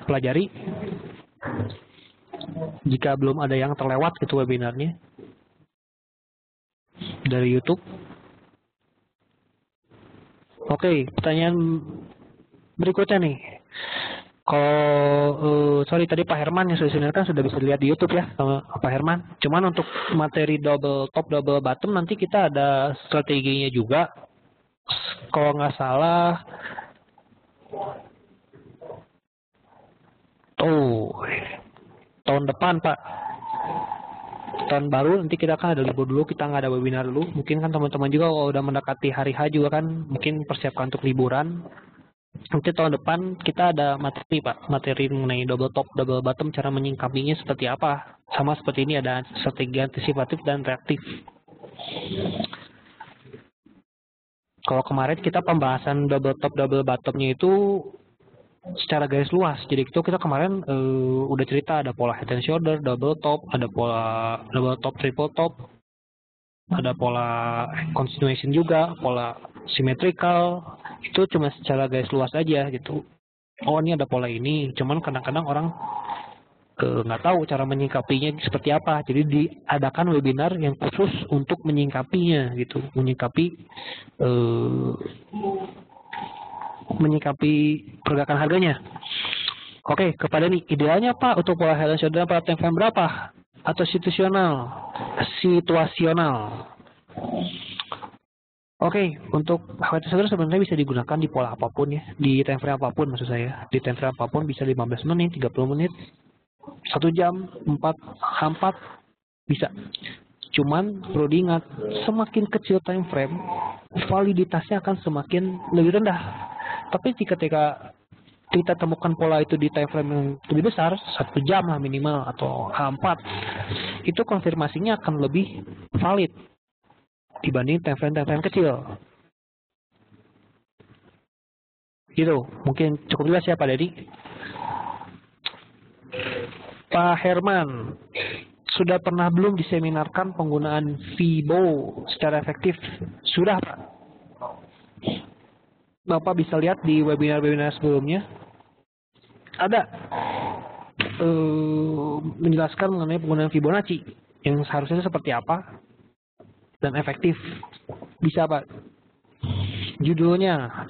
pelajari. Jika belum ada yang terlewat gitu webinarnya dari YouTube. Oke, pertanyaan berikutnya nih. Kalau sorry tadi Pak Herman yang sudah kan sudah bisa dilihat di YouTube ya sama Pak Herman. Cuman untuk materi double top double bottom nanti kita ada strateginya juga. Kalau nggak salah, tahun depan Pak, tahun baru nanti kita kan ada libur dulu, kita nggak ada webinar dulu. Mungkin kan teman-teman juga kalau udah mendekati hari H juga kan mungkin persiapkan untuk liburan. Nanti tahun depan kita ada materi Pak, materi mengenai double top, double bottom, cara menyingkapinya seperti apa. Sama seperti ini ada strategi antisipatif dan reaktif. Kalau kemarin kita pembahasan double top, double bottomnya itu secara garis luas. Jadi itu kita kemarin udah cerita ada pola head and shoulder, double top, ada pola double top, triple top, ada pola continuation juga, pola symmetrical. Itu cuma secara garis luas aja gitu. Oh ini ada pola ini, cuman kadang-kadang orang nggak tahu cara menyingkapinya seperti apa. Jadi diadakan webinar yang khusus untuk menyingkapinya gitu, menyikapi pergerakan harganya. Oke, kepada nih idealnya Pak untuk pola head and shoulder pada time frame berapa? Atau situasional? Oke, untuk head and shoulder sebenarnya bisa digunakan di pola apapun ya, di time frame apapun maksud saya. Di time frame apapun bisa 15 menit, 30 menit, 1 jam, 4 bisa. Cuman perlu diingat, semakin kecil time frame, validitasnya akan semakin lebih rendah. Tapi ketika kita temukan pola itu di time frame yang lebih besar, 1 jam lah minimal atau H4, itu konfirmasinya akan lebih valid dibanding time frame kecil. Gitu, mungkin cukup jelas ya Pak Dedi. Pak Herman, sudah pernah belum diseminarkan penggunaan Fibo secara efektif? Sudah Pak. Bapak bisa lihat di webinar-webinar sebelumnya. Ada menjelaskan mengenai penggunaan Fibonacci yang seharusnya seperti apa dan efektif. Bisa Pak. Judulnya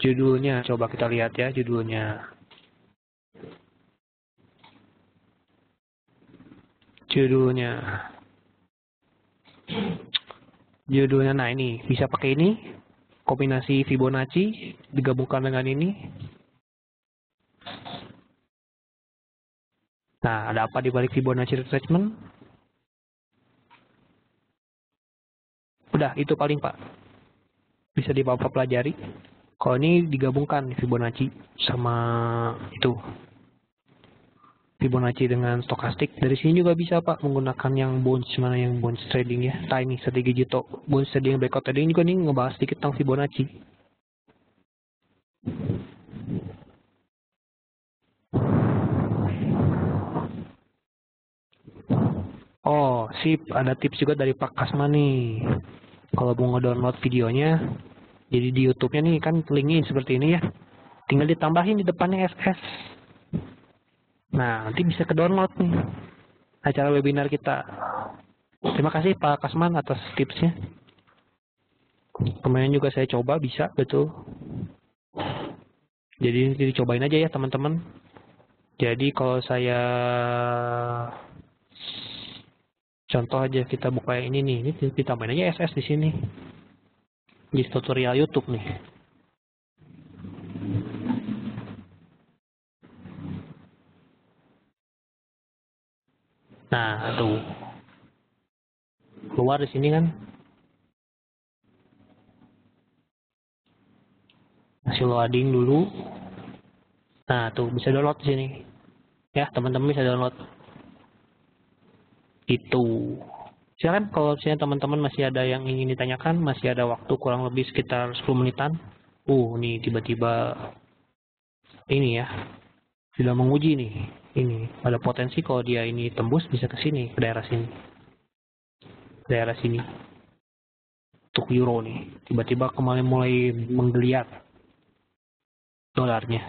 coba kita lihat ya judulnya. Judulnya nah ini bisa pakai ini, kombinasi Fibonacci digabungkan dengan ini. Nah, ada apa di balik Fibonacci retracement? Udah, itu paling Pak. Bisa Bapak pelajari. Kalau ini digabungkan Fibonacci sama itu. Fibonacci dengan stokastik. Dari sini juga bisa Pak menggunakan yang bounce, mana yang bounce trading ya. Tiny strategi Jito. Bounce trading, breakout trading juga nih ngebahas sedikit tentang Fibonacci. Oh, sip. Ada tips juga dari Pak Kasman nih. Kalau mau nge-download videonya, jadi di YouTube-nya nih kan linknya seperti ini ya. Tinggal ditambahin di depannya SS. Nah, nanti bisa ke-download nih acara webinar kita. Terima kasih Pak Kasman atas tipsnya. Kemarin juga saya coba, bisa, betul. Jadi dicobain aja ya teman-teman. Jadi kalau saya contoh aja kita buka yang ini nih, ini ditambahin aja SS di sini. Di tutorial YouTube nih. Nah, tuh. Keluar di sini kan. Masih loading dulu. Nah, tuh bisa download di sini. Ya, teman-teman bisa download. Itu. Silakan kalau misalnya teman-teman masih ada yang ingin ditanyakan, masih ada waktu kurang lebih sekitar 10 menitan. Nih tiba-tiba ini ya. Sudah menguji nih. Ini ada potensi kalau dia ini tembus bisa ke sini, ke daerah sini. Daerah sini. Untuk euro nih. Tiba-tiba kemarin mulai menggeliat dolarnya.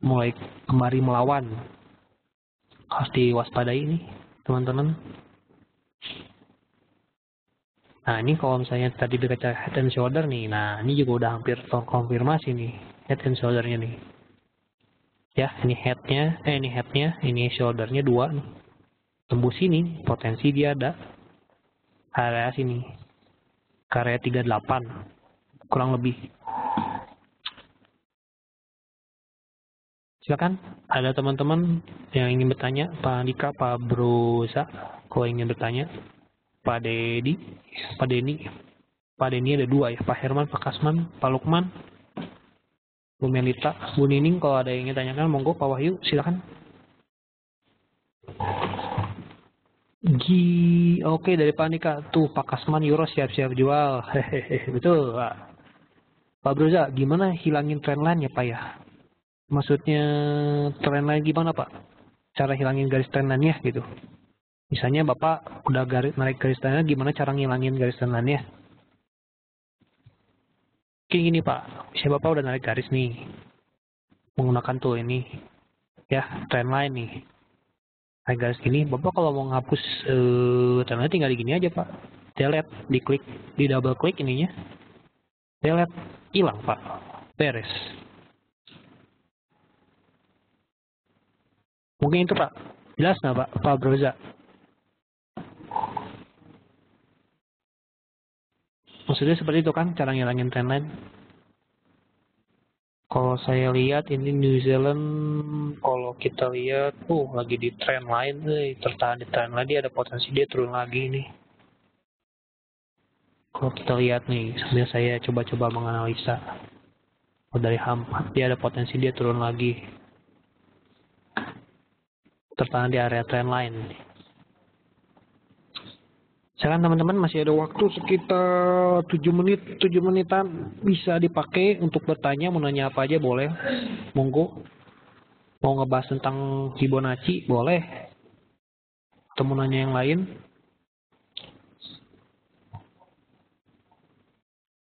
Mulai kembali melawan. Harus diwaspadai nih, teman-teman. Nah, ini kalau misalnya tadi berkaca head and shoulder nih. Nah, ini juga udah hampir konfirmasi nih, head and shoulder-nya nih. Ya, ini headnya, ini shouldernya 2 nih. Tembus sini, potensi dia ada area sini. Area 38 kurang lebih. Silakan, ada teman-teman yang ingin bertanya, Pak Andika, Pak Broza, kalau ingin bertanya, Pak Dedi, Pak Deni, Pak Deni ada 2 ya, Pak Herman, Pak Kasman, Pak Lukman, Bu Melita, Bu Nining, kalau ada yang ingin tanyakan, monggo Pak Wahyu, silakan. Oke, dari Pak Andika, tuh Pak Kasman Euro siap-siap jual, hehehe, betul Pak. Pak Broza, gimana hilangin trendline ya Pak ya? Maksudnya trendline gimana Pak? Cara hilangin garis trendline-nya gitu. Misalnya Bapak udah narik garis trendline, gimana cara ngilangin garis trendline-nya? Kayak gini Pak, misalnya Bapak udah narik garis nih, menggunakan tool ini, ya trendline nih. Narik garis gini, Bapak kalau mau ngapus trendline tinggal gini aja Pak. Delete, diklik, di double klik ininya. Delete, hilang Pak. Beres. Mungkin itu Pak. Jelas nggak Pak? Pak Broza. Maksudnya seperti itu kan cara ngilangin trendline. Kalau saya lihat ini New Zealand, kalau kita lihat, lagi di trendline, tertahan di trendline, dia ada potensi dia turun lagi nih. Kalau kita lihat nih, sambil saya coba-coba menganalisa. Kalau dari H4 dia ada potensi dia turun lagi. Tertahan di area trendline. Sekarang teman-teman masih ada waktu sekitar 7 menitan bisa dipakai untuk bertanya, mau nanya apa aja boleh. Monggo. Mau ngebahas tentang Fibonacci boleh. Atau mau nanya yang lain.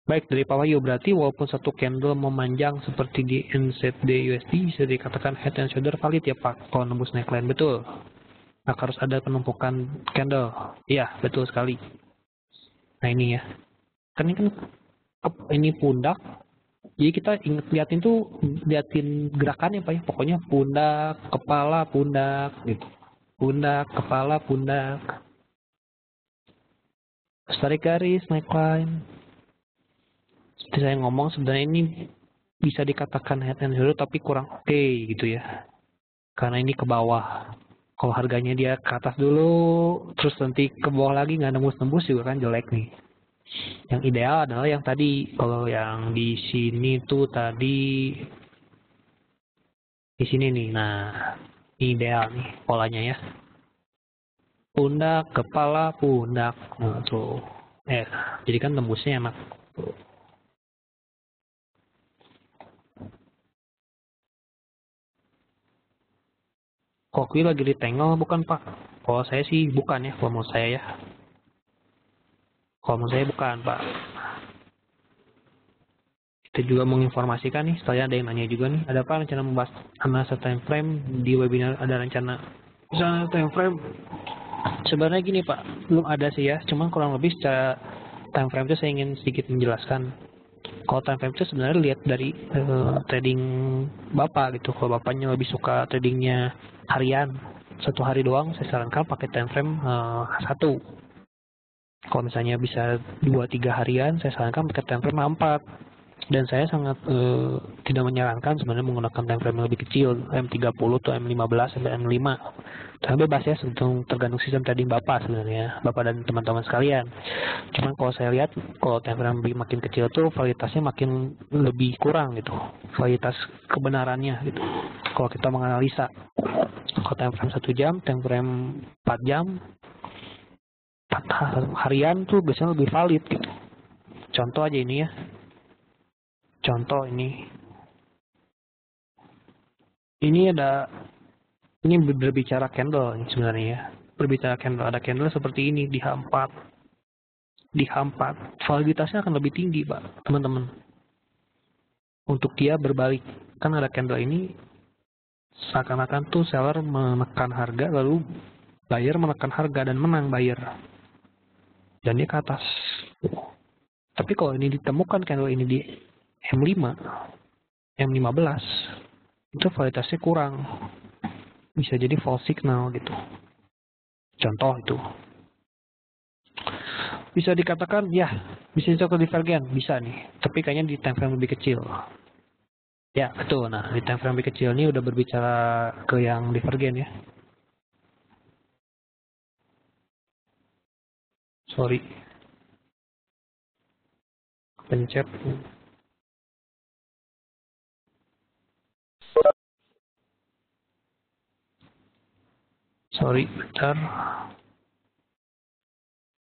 Baik, dari Pak Wahyu, berarti walaupun satu candle memanjang seperti di NZD USD bisa dikatakan head and shoulder valid ya Pak, kalau nembus neckline, betul. Nah, harus ada penumpukan candle. Iya, betul sekali. Nah, ini ya. Kan ini pundak. Jadi kita liatin gerakannya Pak ya. Pokoknya pundak, kepala, pundak gitu. Pundak, kepala, pundak. Tarik garis, neckline. Seperti saya ngomong, sebenarnya ini bisa dikatakan head and shoulder tapi kurang oke gitu ya. Karena ini ke bawah. Kalau harganya dia ke atas dulu, terus nanti ke bawah lagi nggak nembus-nembus juga kan jelek nih. Yang ideal adalah yang tadi. Kalau yang di sini tuh tadi di sini nih. Nah, ini ideal nih polanya ya. Pundak, kepala, pundak. Nah, tuh. Jadi kan tembusnya enak. Tuh. Koki lagi ditengel bukan Pak? Kalau saya sih bukan ya, kalau menurut saya ya. Kalau menurut saya bukan Pak. Kita juga menginformasikan nih, setelah ada yang nanya juga nih, ada apa rencana membahas analisa time frame di webinar, ada rencana misalnya time frame? Sebenarnya gini Pak, belum ada sih ya, cuman kurang lebih secara time frame itu saya ingin sedikit menjelaskan. Kalau time frame itu sebenarnya lihat dari trading Bapak gitu. Kalau Bapaknya lebih suka tradingnya harian, satu hari doang, saya sarankan pakai time frame 1. Kalau misalnya bisa 2-3 harian, saya sarankan pakai time frame 4. Dan saya sangat tidak menyarankan sebenarnya menggunakan time frame yang lebih kecil, M30 atau M15 sampai M5. Tapi bebas ya, tergantung sistem trading Bapak sebenarnya, Bapak dan teman-teman sekalian. Cuman kalau saya lihat, kalau time frame makin kecil tuh validitasnya makin lebih kurang gitu, validitas kebenarannya gitu. Kalau kita menganalisa, kalau time frame 1 jam, time frame 4 jam, 4 harian tuh biasanya lebih valid gitu. Contoh aja ini ya. Contoh ini berbicara candle ini sebenarnya ya. Berbicara candle, ada candle seperti ini di H4. Di H4 validitasnya akan lebih tinggi Pak, teman-teman. Untuk dia berbalik, kan ada candle ini seakan-akan tuh seller menekan harga lalu buyer menekan harga dan menang buyer. Dan dia ke atas. Tapi kalau ini ditemukan candle ini di M5, M15, itu validitasnya kurang. Bisa jadi false signal gitu. Contoh itu. Bisa dikatakan, ya, bisa dicoba divergen. Bisa nih. Tapi kayaknya di time frame lebih kecil. Ya, betul. Nah, di time frame lebih kecil ini udah berbicara ke yang divergen ya. Sorry. Pencet. Sorry, bentar.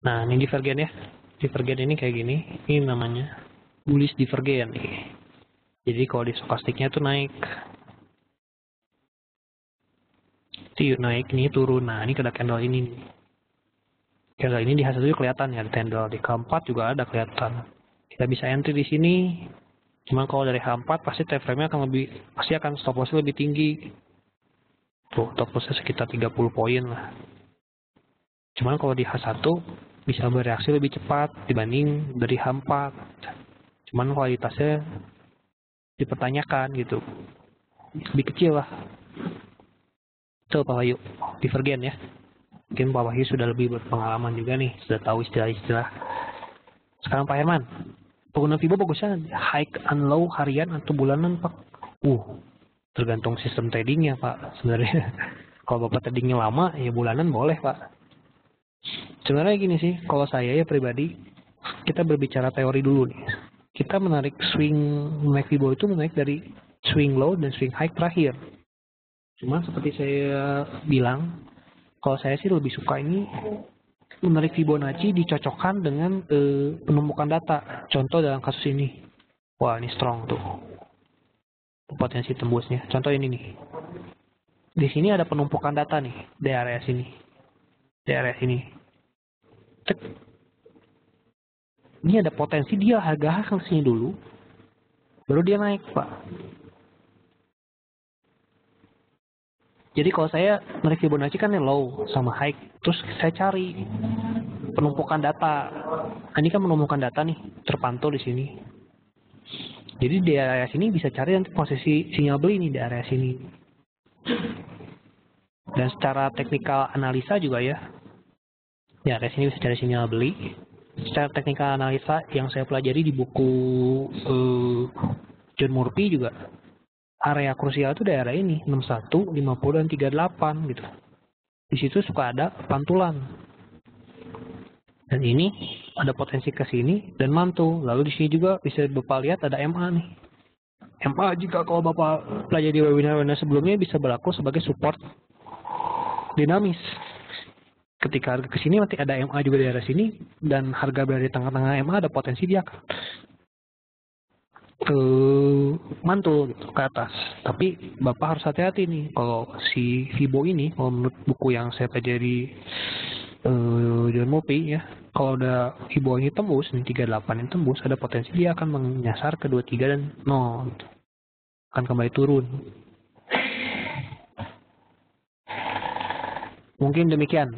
Nah, ini divergen ya. Divergen ini kayak gini. Ini namanya bullish divergen nih. Jadi kalau di stokastiknya tuh naik. Itu naik, ini turun. Nah, ini ada candle ini nih. Candle ini di H1 kelihatan ya, candle di K4 juga ada kelihatan. Kita bisa entry di sini. Cuman kalau dari H4 pasti time frame-nya akan stop loss lebih tinggi. Tuh, stop loss-nya sekitar 30 poin lah. Cuman kalau di H1 bisa bereaksi lebih cepat dibanding dari H4. Cuman kualitasnya dipertanyakan gitu. Lebih kecil lah. Itu Pak Wahyu, divergen ya. Mungkin Pak Wahyu sudah lebih berpengalaman juga nih, sudah tahu istilah-istilah. Sekarang Pak Herman, pengguna FIBO bagusnya high and low harian atau bulanan Pak? Tergantung sistem tradingnya Pak sebenarnya. Kalau Bapak tradingnya lama ya bulanan boleh Pak. Sebenarnya gini sih, kalau saya ya pribadi, kita berbicara teori dulu nih. Kita menarik FIBO itu menarik dari swing low dan swing high terakhir. Cuman seperti saya bilang, kalau saya sih lebih suka ini menarik Fibonacci dicocokkan dengan penumpukan data. Contoh dalam kasus ini. Wah, ini strong tuh. Potensi tembusnya. Contoh ini nih. Di sini ada penumpukan data nih. Di area sini. Di area sini. Cek. Ini ada potensi dia harga ke sini dulu. Baru dia naik, Pak. Jadi kalau saya menarik Fibonacci kan low sama high, terus saya cari penumpukan data. Nah, ini kan penumpukan data nih, terpantau di sini. Jadi di area sini bisa cari nanti posisi sinyal beli nih di area sini. Dan secara teknikal analisa juga ya, di area sini bisa cari sinyal beli. Secara teknikal analisa yang saya pelajari di buku John Murphy juga. Area krusial itu daerah ini 61, 50 dan 38 gitu. Di situ suka ada pantulan. Dan ini ada potensi ke sini dan mantul. Lalu di sini juga bisa Bapak lihat ada MA nih. MA jika kalau Bapak pelajari di webinar-webinar sebelumnya bisa berlaku sebagai support dinamis. Ketika harga ke sini nanti ada MA juga di daerah sini dan harga berada di tengah-tengah MA ada potensi dia akan mantul gitu ke atas. Tapi Bapak harus hati-hati nih kalau si Fibo ini, kalau menurut buku yang saya pelajari John Murphy ya, kalau udah Fibo ini tembus nih 38 ini tembus, ada potensi dia akan menyasar ke 23 dan 0 gitu. Akan kembali turun. Mungkin demikian.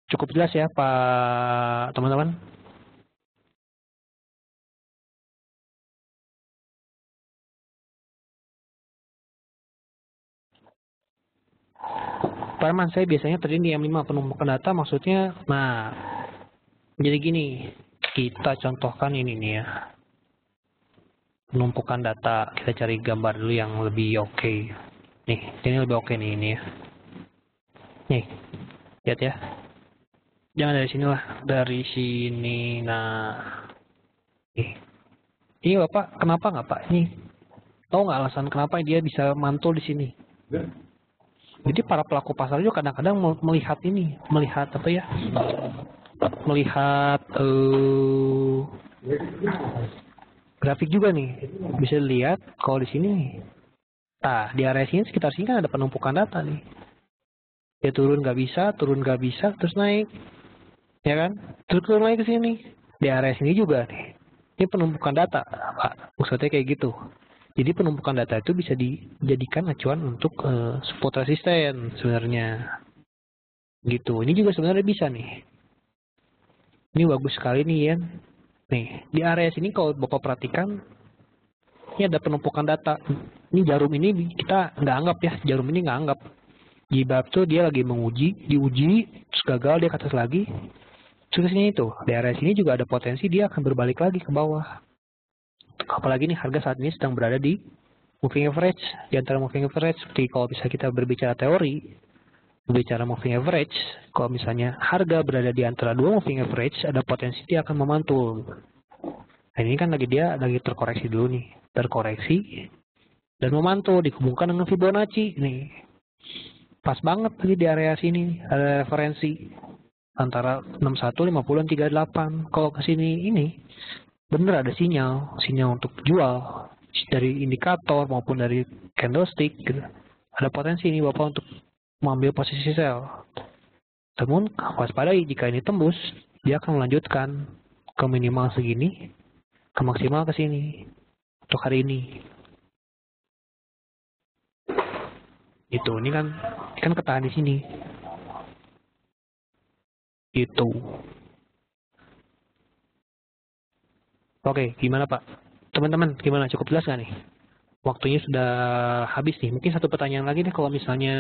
Cukup jelas ya Pak teman-teman. Pak Herman, saya biasanya trading di M5 penumpukan data maksudnya, nah jadi gini, kita contohkan ini nih ya, penumpukan data, kita cari gambar dulu yang lebih oke. Nih, ini lebih oke nih ini ya. Nih, lihat ya. Jangan dari sini lah, dari sini. Nah, ini Bapak kenapa nggak Pak? Ini tahu nggak alasan kenapa dia bisa mantul di sini? Jadi para pelaku pasar juga kadang-kadang melihat ini, melihat apa ya? Melihat grafik juga nih. Bisa dilihat kalau di sini nih. Nah, di area sini sekitar sini kan ada penumpukan data nih. Dia turun nggak bisa, terus naik. Ya kan? Terus turun lagi ke sini. Di area sini juga nih. Ini penumpukan data, Pak. Maksudnya kayak gitu. Jadi penumpukan data itu bisa dijadikan acuan untuk support resisten sebenarnya. Gitu. Ini juga sebenarnya bisa nih. Ini bagus sekali nih ya. Nih, di area sini kalau Bapak perhatikan ini ada penumpukan data Ini jarum ini kita nggak anggap ya, jarum ini nggak anggap. Jibab tuh dia lagi diuji, terus gagal dia ke atas lagi. Terus ini itu, di area sini juga ada potensi dia akan berbalik lagi ke bawah. Apalagi nih harga saat ini sedang berada di moving average, di antara moving average. Seperti kalau bisa kita berbicara teori, berbicara moving average, kalau misalnya harga berada di antara dua moving average, ada potensi dia akan memantul. Nah ini kan dia lagi terkoreksi dulu nih, terkoreksi dan memantul dihubungkan dengan Fibonacci nih. Pas banget tadi di area sini ada referensi antara 61, 50, dan 38. Kalau ke sini ini bener ada sinyal untuk jual dari indikator maupun dari candlestick gitu. Ada potensi ini Bapak untuk mengambil posisi sell. Namun waspadai jika ini tembus, dia akan melanjutkan ke minimal segini, ke maksimal ke sini untuk hari ini. Itu ini kan ketahan di sini. Itu. Oke, gimana Pak? Teman-teman, gimana? Cukup jelas nggak nih? Waktunya sudah habis nih. Mungkin satu pertanyaan lagi deh kalau misalnya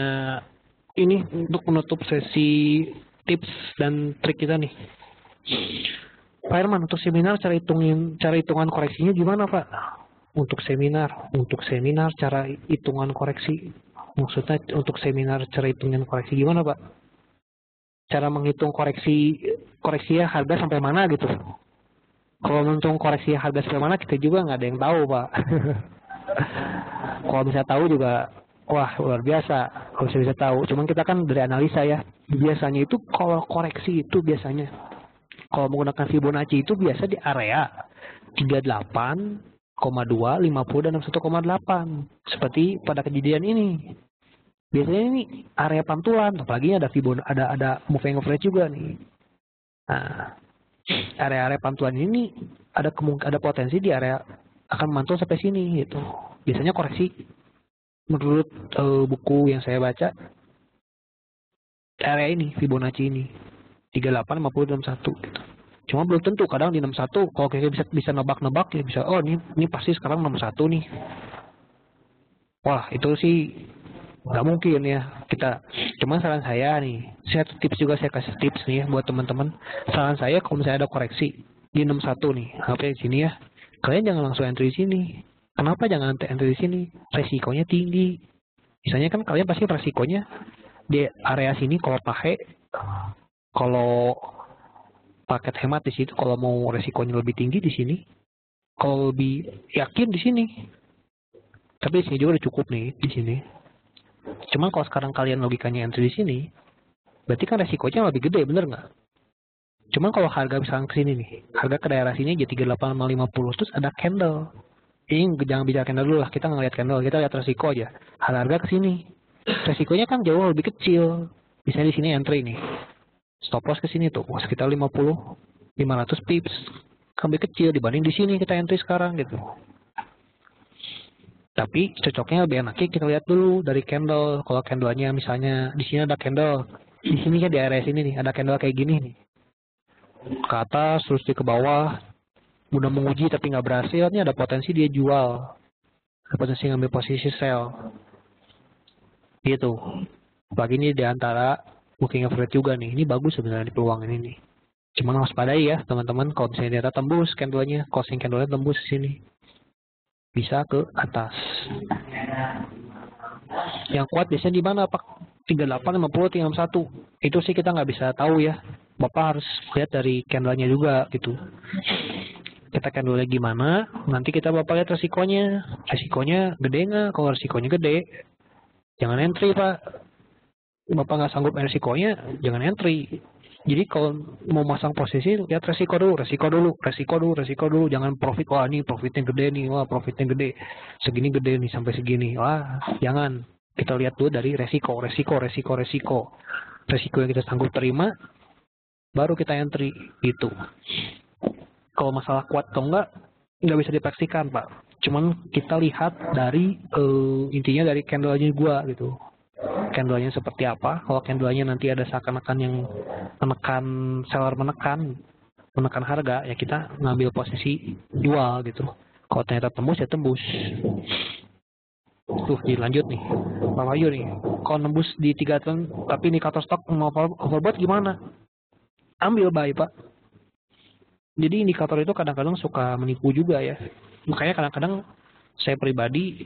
ini untuk menutup sesi tips dan trik kita nih. Pak Herman, untuk seminar cara hitungan koreksinya gimana Pak? Untuk seminar cara hitungan koreksi. Maksudnya untuk seminar cara hitungan koreksi gimana Pak? Cara menghitung koreksinya harga sampai mana gitu. Kalau menghitung koreksi harga sampai mana kita juga nggak ada yang tahu Pak. Kalau bisa tahu juga wah luar biasa kalau bisa tahu. Cuman kita kan dari analisa ya. Biasanya itu kalau koreksi itu biasanya kalau menggunakan Fibonacci itu biasa di area 38,2, 50 dan 61,8. Seperti pada kejadian ini. Biasanya ini area pantulan, apalagi ada ada moving average juga nih. Nah, area-area pantulan ini ada potensi di area akan mantul sampai sini gitu. Biasanya koreksi menurut buku yang saya baca area ini Fibonacci ini 38, 50, 61 gitu. Cuma belum tentu, kadang di 61 kalau kita bisa nebak-nebak ya bisa ini pasti sekarang 61 nih. Wah, itu sih nggak mungkin ya kita. Cuman saran saya nih, saya kasih tips nih ya buat teman-teman. Saran saya kalau misalnya ada koreksi di 61 nih, apa di sini ya, kalian jangan langsung entry di sini. Kenapa jangan entry di sini? Resikonya tinggi. Misalnya kan kalian pasti resikonya di area sini kalau paket hemat di situ, kalau mau resikonya lebih tinggi di sini, kalau lebih yakin di sini. Tapi di sini juga udah cukup nih di sini. Cuman kalau sekarang kalian logikanya entry di sini, berarti kan resikonya lebih gede, bener nggak? Cuman kalau harga misalkan ke sini nih, harga ke daerah sini aja 38 sama 50, terus ada candle. Ini jangan bicara candle dulu lah, kita ngeliat candle, kita lihat resiko aja. Harga ke sini, resikonya kan jauh lebih kecil. Misalnya di sini entry nih, stop loss ke sini tuh, sekitar 500 pips, lebih kecil dibanding di sini kita entry sekarang gitu. Tapi cocoknya lebih enaknya kita lihat dulu dari candle. Kalau candlenya misalnya di sini ada candle, di sini kan di area sini nih ada candle kayak gini nih, ke atas terus ke bawah, udah menguji tapi nggak berhasil, ini ada potensi dia jual, ada potensi ngambil posisi sell, gitu. Apalagi ini di antara moving average juga nih, ini bagus sebenarnya di peluang ini nih. Cuman waspadai ya teman-teman, kalau misalnya dia tembus candlenya, closing candlenya tembus di sini, bisa ke atas. Yang kuat biasanya di mana Pak? 38, 50, 31. Itu sih kita nggak bisa tahu ya. Bapak harus lihat dari candlenya juga gitu. Kita candlenya gimana, nanti kita Bapak lihat resikonya. Resikonya gede nggak? Kalau resikonya gede, jangan entry Pak. Bapak nggak sanggup resikonya, jangan entry. Jadi kalau mau masang posisi, lihat resiko dulu. Jangan profit, wah ini profitnya gede nih, wah profitnya gede. Segini gede nih, sampai segini. Wah, jangan. Kita lihat dulu dari resiko. Resiko yang kita sanggup terima, baru kita entry, gitu. Kalau masalah kuat atau nggak bisa dipastikan Pak. Cuman kita lihat dari, intinya dari candle-nya gua gitu. Candlenya seperti apa? Kalau candlenya nanti ada seakan-akan yang seller menekan harga, ya kita ngambil posisi jual gitu. Kalau ternyata tembus ya tembus. Tuh, dilanjut nih. Pak Wahyu nih, kalau nembus di 3 ton, tapi indikator stok mau overbought gimana? Ambil buy, Pak. Jadi indikator itu kadang-kadang suka menipu juga ya. Makanya kadang-kadang saya pribadi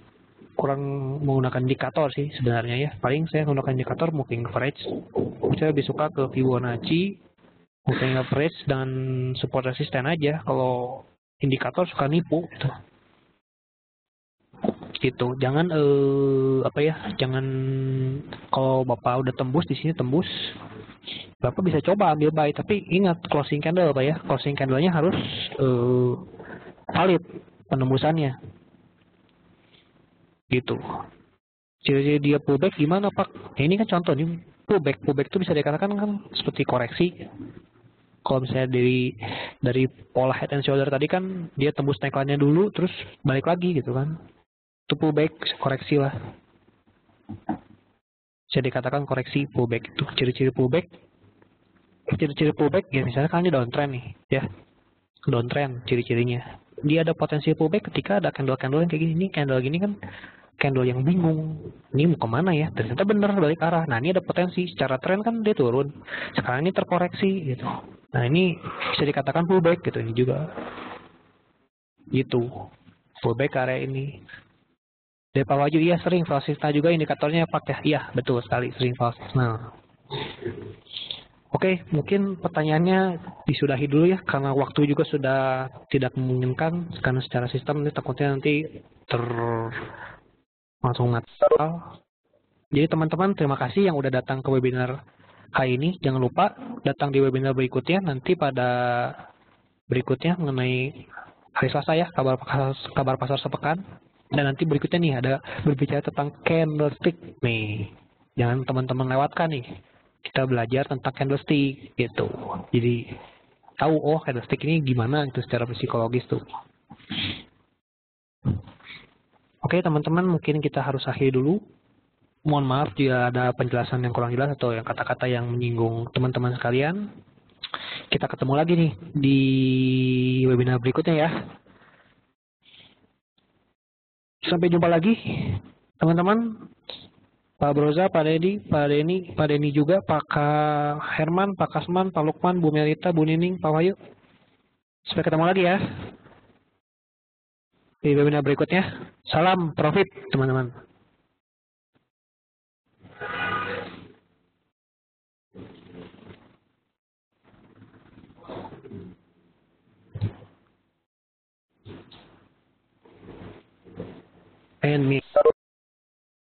kurang menggunakan indikator sih sebenarnya ya. Paling saya menggunakan indikator moving average. Saya lebih suka ke Fibonacci, moving average, dan support resisten aja. Kalau indikator suka nipu gitu. Gitu. Jangan apa ya? Jangan kalau Bapak udah tembus di sini tembus, Bapak bisa coba ambil buy, tapi ingat closing candle Pak ya. Closing candlenya harus valid penembusannya. Gitu. Ciri-ciri dia pullback gimana Pak? Ya, ini kan contoh nih, pullback itu bisa dikatakan kan seperti koreksi. Kalau misalnya dari pola head and shoulder tadi kan dia tembus neckline-nya dulu terus balik lagi gitu kan. Itu pullback, koreksi lah. Bisa dikatakan koreksi pullback itu. Ciri-ciri pullback ya misalnya kan dia downtrend nih ya. Downtrend ciri-cirinya. Dia ada potensi pullback ketika ada candle-candle yang kayak gini. Ini candle gini kan candle yang bingung, ini mau kemana ya, ternyata bener balik arah. Nah ini ada potensi, secara tren kan dia turun, sekarang ini terkoreksi gitu. Nah ini bisa dikatakan pullback gitu, ini juga gitu, pullback area ini. Dari Pak Wahyu, iya sering falsifta juga indikatornya pakai, iya betul sekali sering falsifta. Nah, oke, mungkin pertanyaannya disudahi dulu ya, karena waktu juga sudah tidak memungkinkan, karena secara sistem ini takutnya nanti langsung natal. Jadi teman-teman terima kasih yang udah datang ke webinar hari ini. Jangan lupa datang di webinar berikutnya nanti pada berikutnya mengenai hari Selasa ya, kabar pasar sepekan. Dan nanti berikutnya nih ada berbicara tentang candlestick nih. Jangan teman-teman lewatkan nih. Kita belajar tentang candlestick gitu. Jadi tahu oh candlestick ini gimana itu secara psikologis tuh. Oke teman-teman, mungkin kita harus akhiri dulu. Mohon maaf jika ada penjelasan yang kurang jelas atau yang kata-kata yang menyinggung teman-teman sekalian. Kita ketemu lagi nih di webinar berikutnya ya. Sampai jumpa lagi teman-teman. Pak Broza, Pak Dedi, Pak Denny juga, Pak Herman, Pak Kasman, Pak Lukman, Bu Melita, Bu Nining, Pak Wahyu. Sampai ketemu lagi ya di webinar berikutnya. Salam profit teman-teman. And me.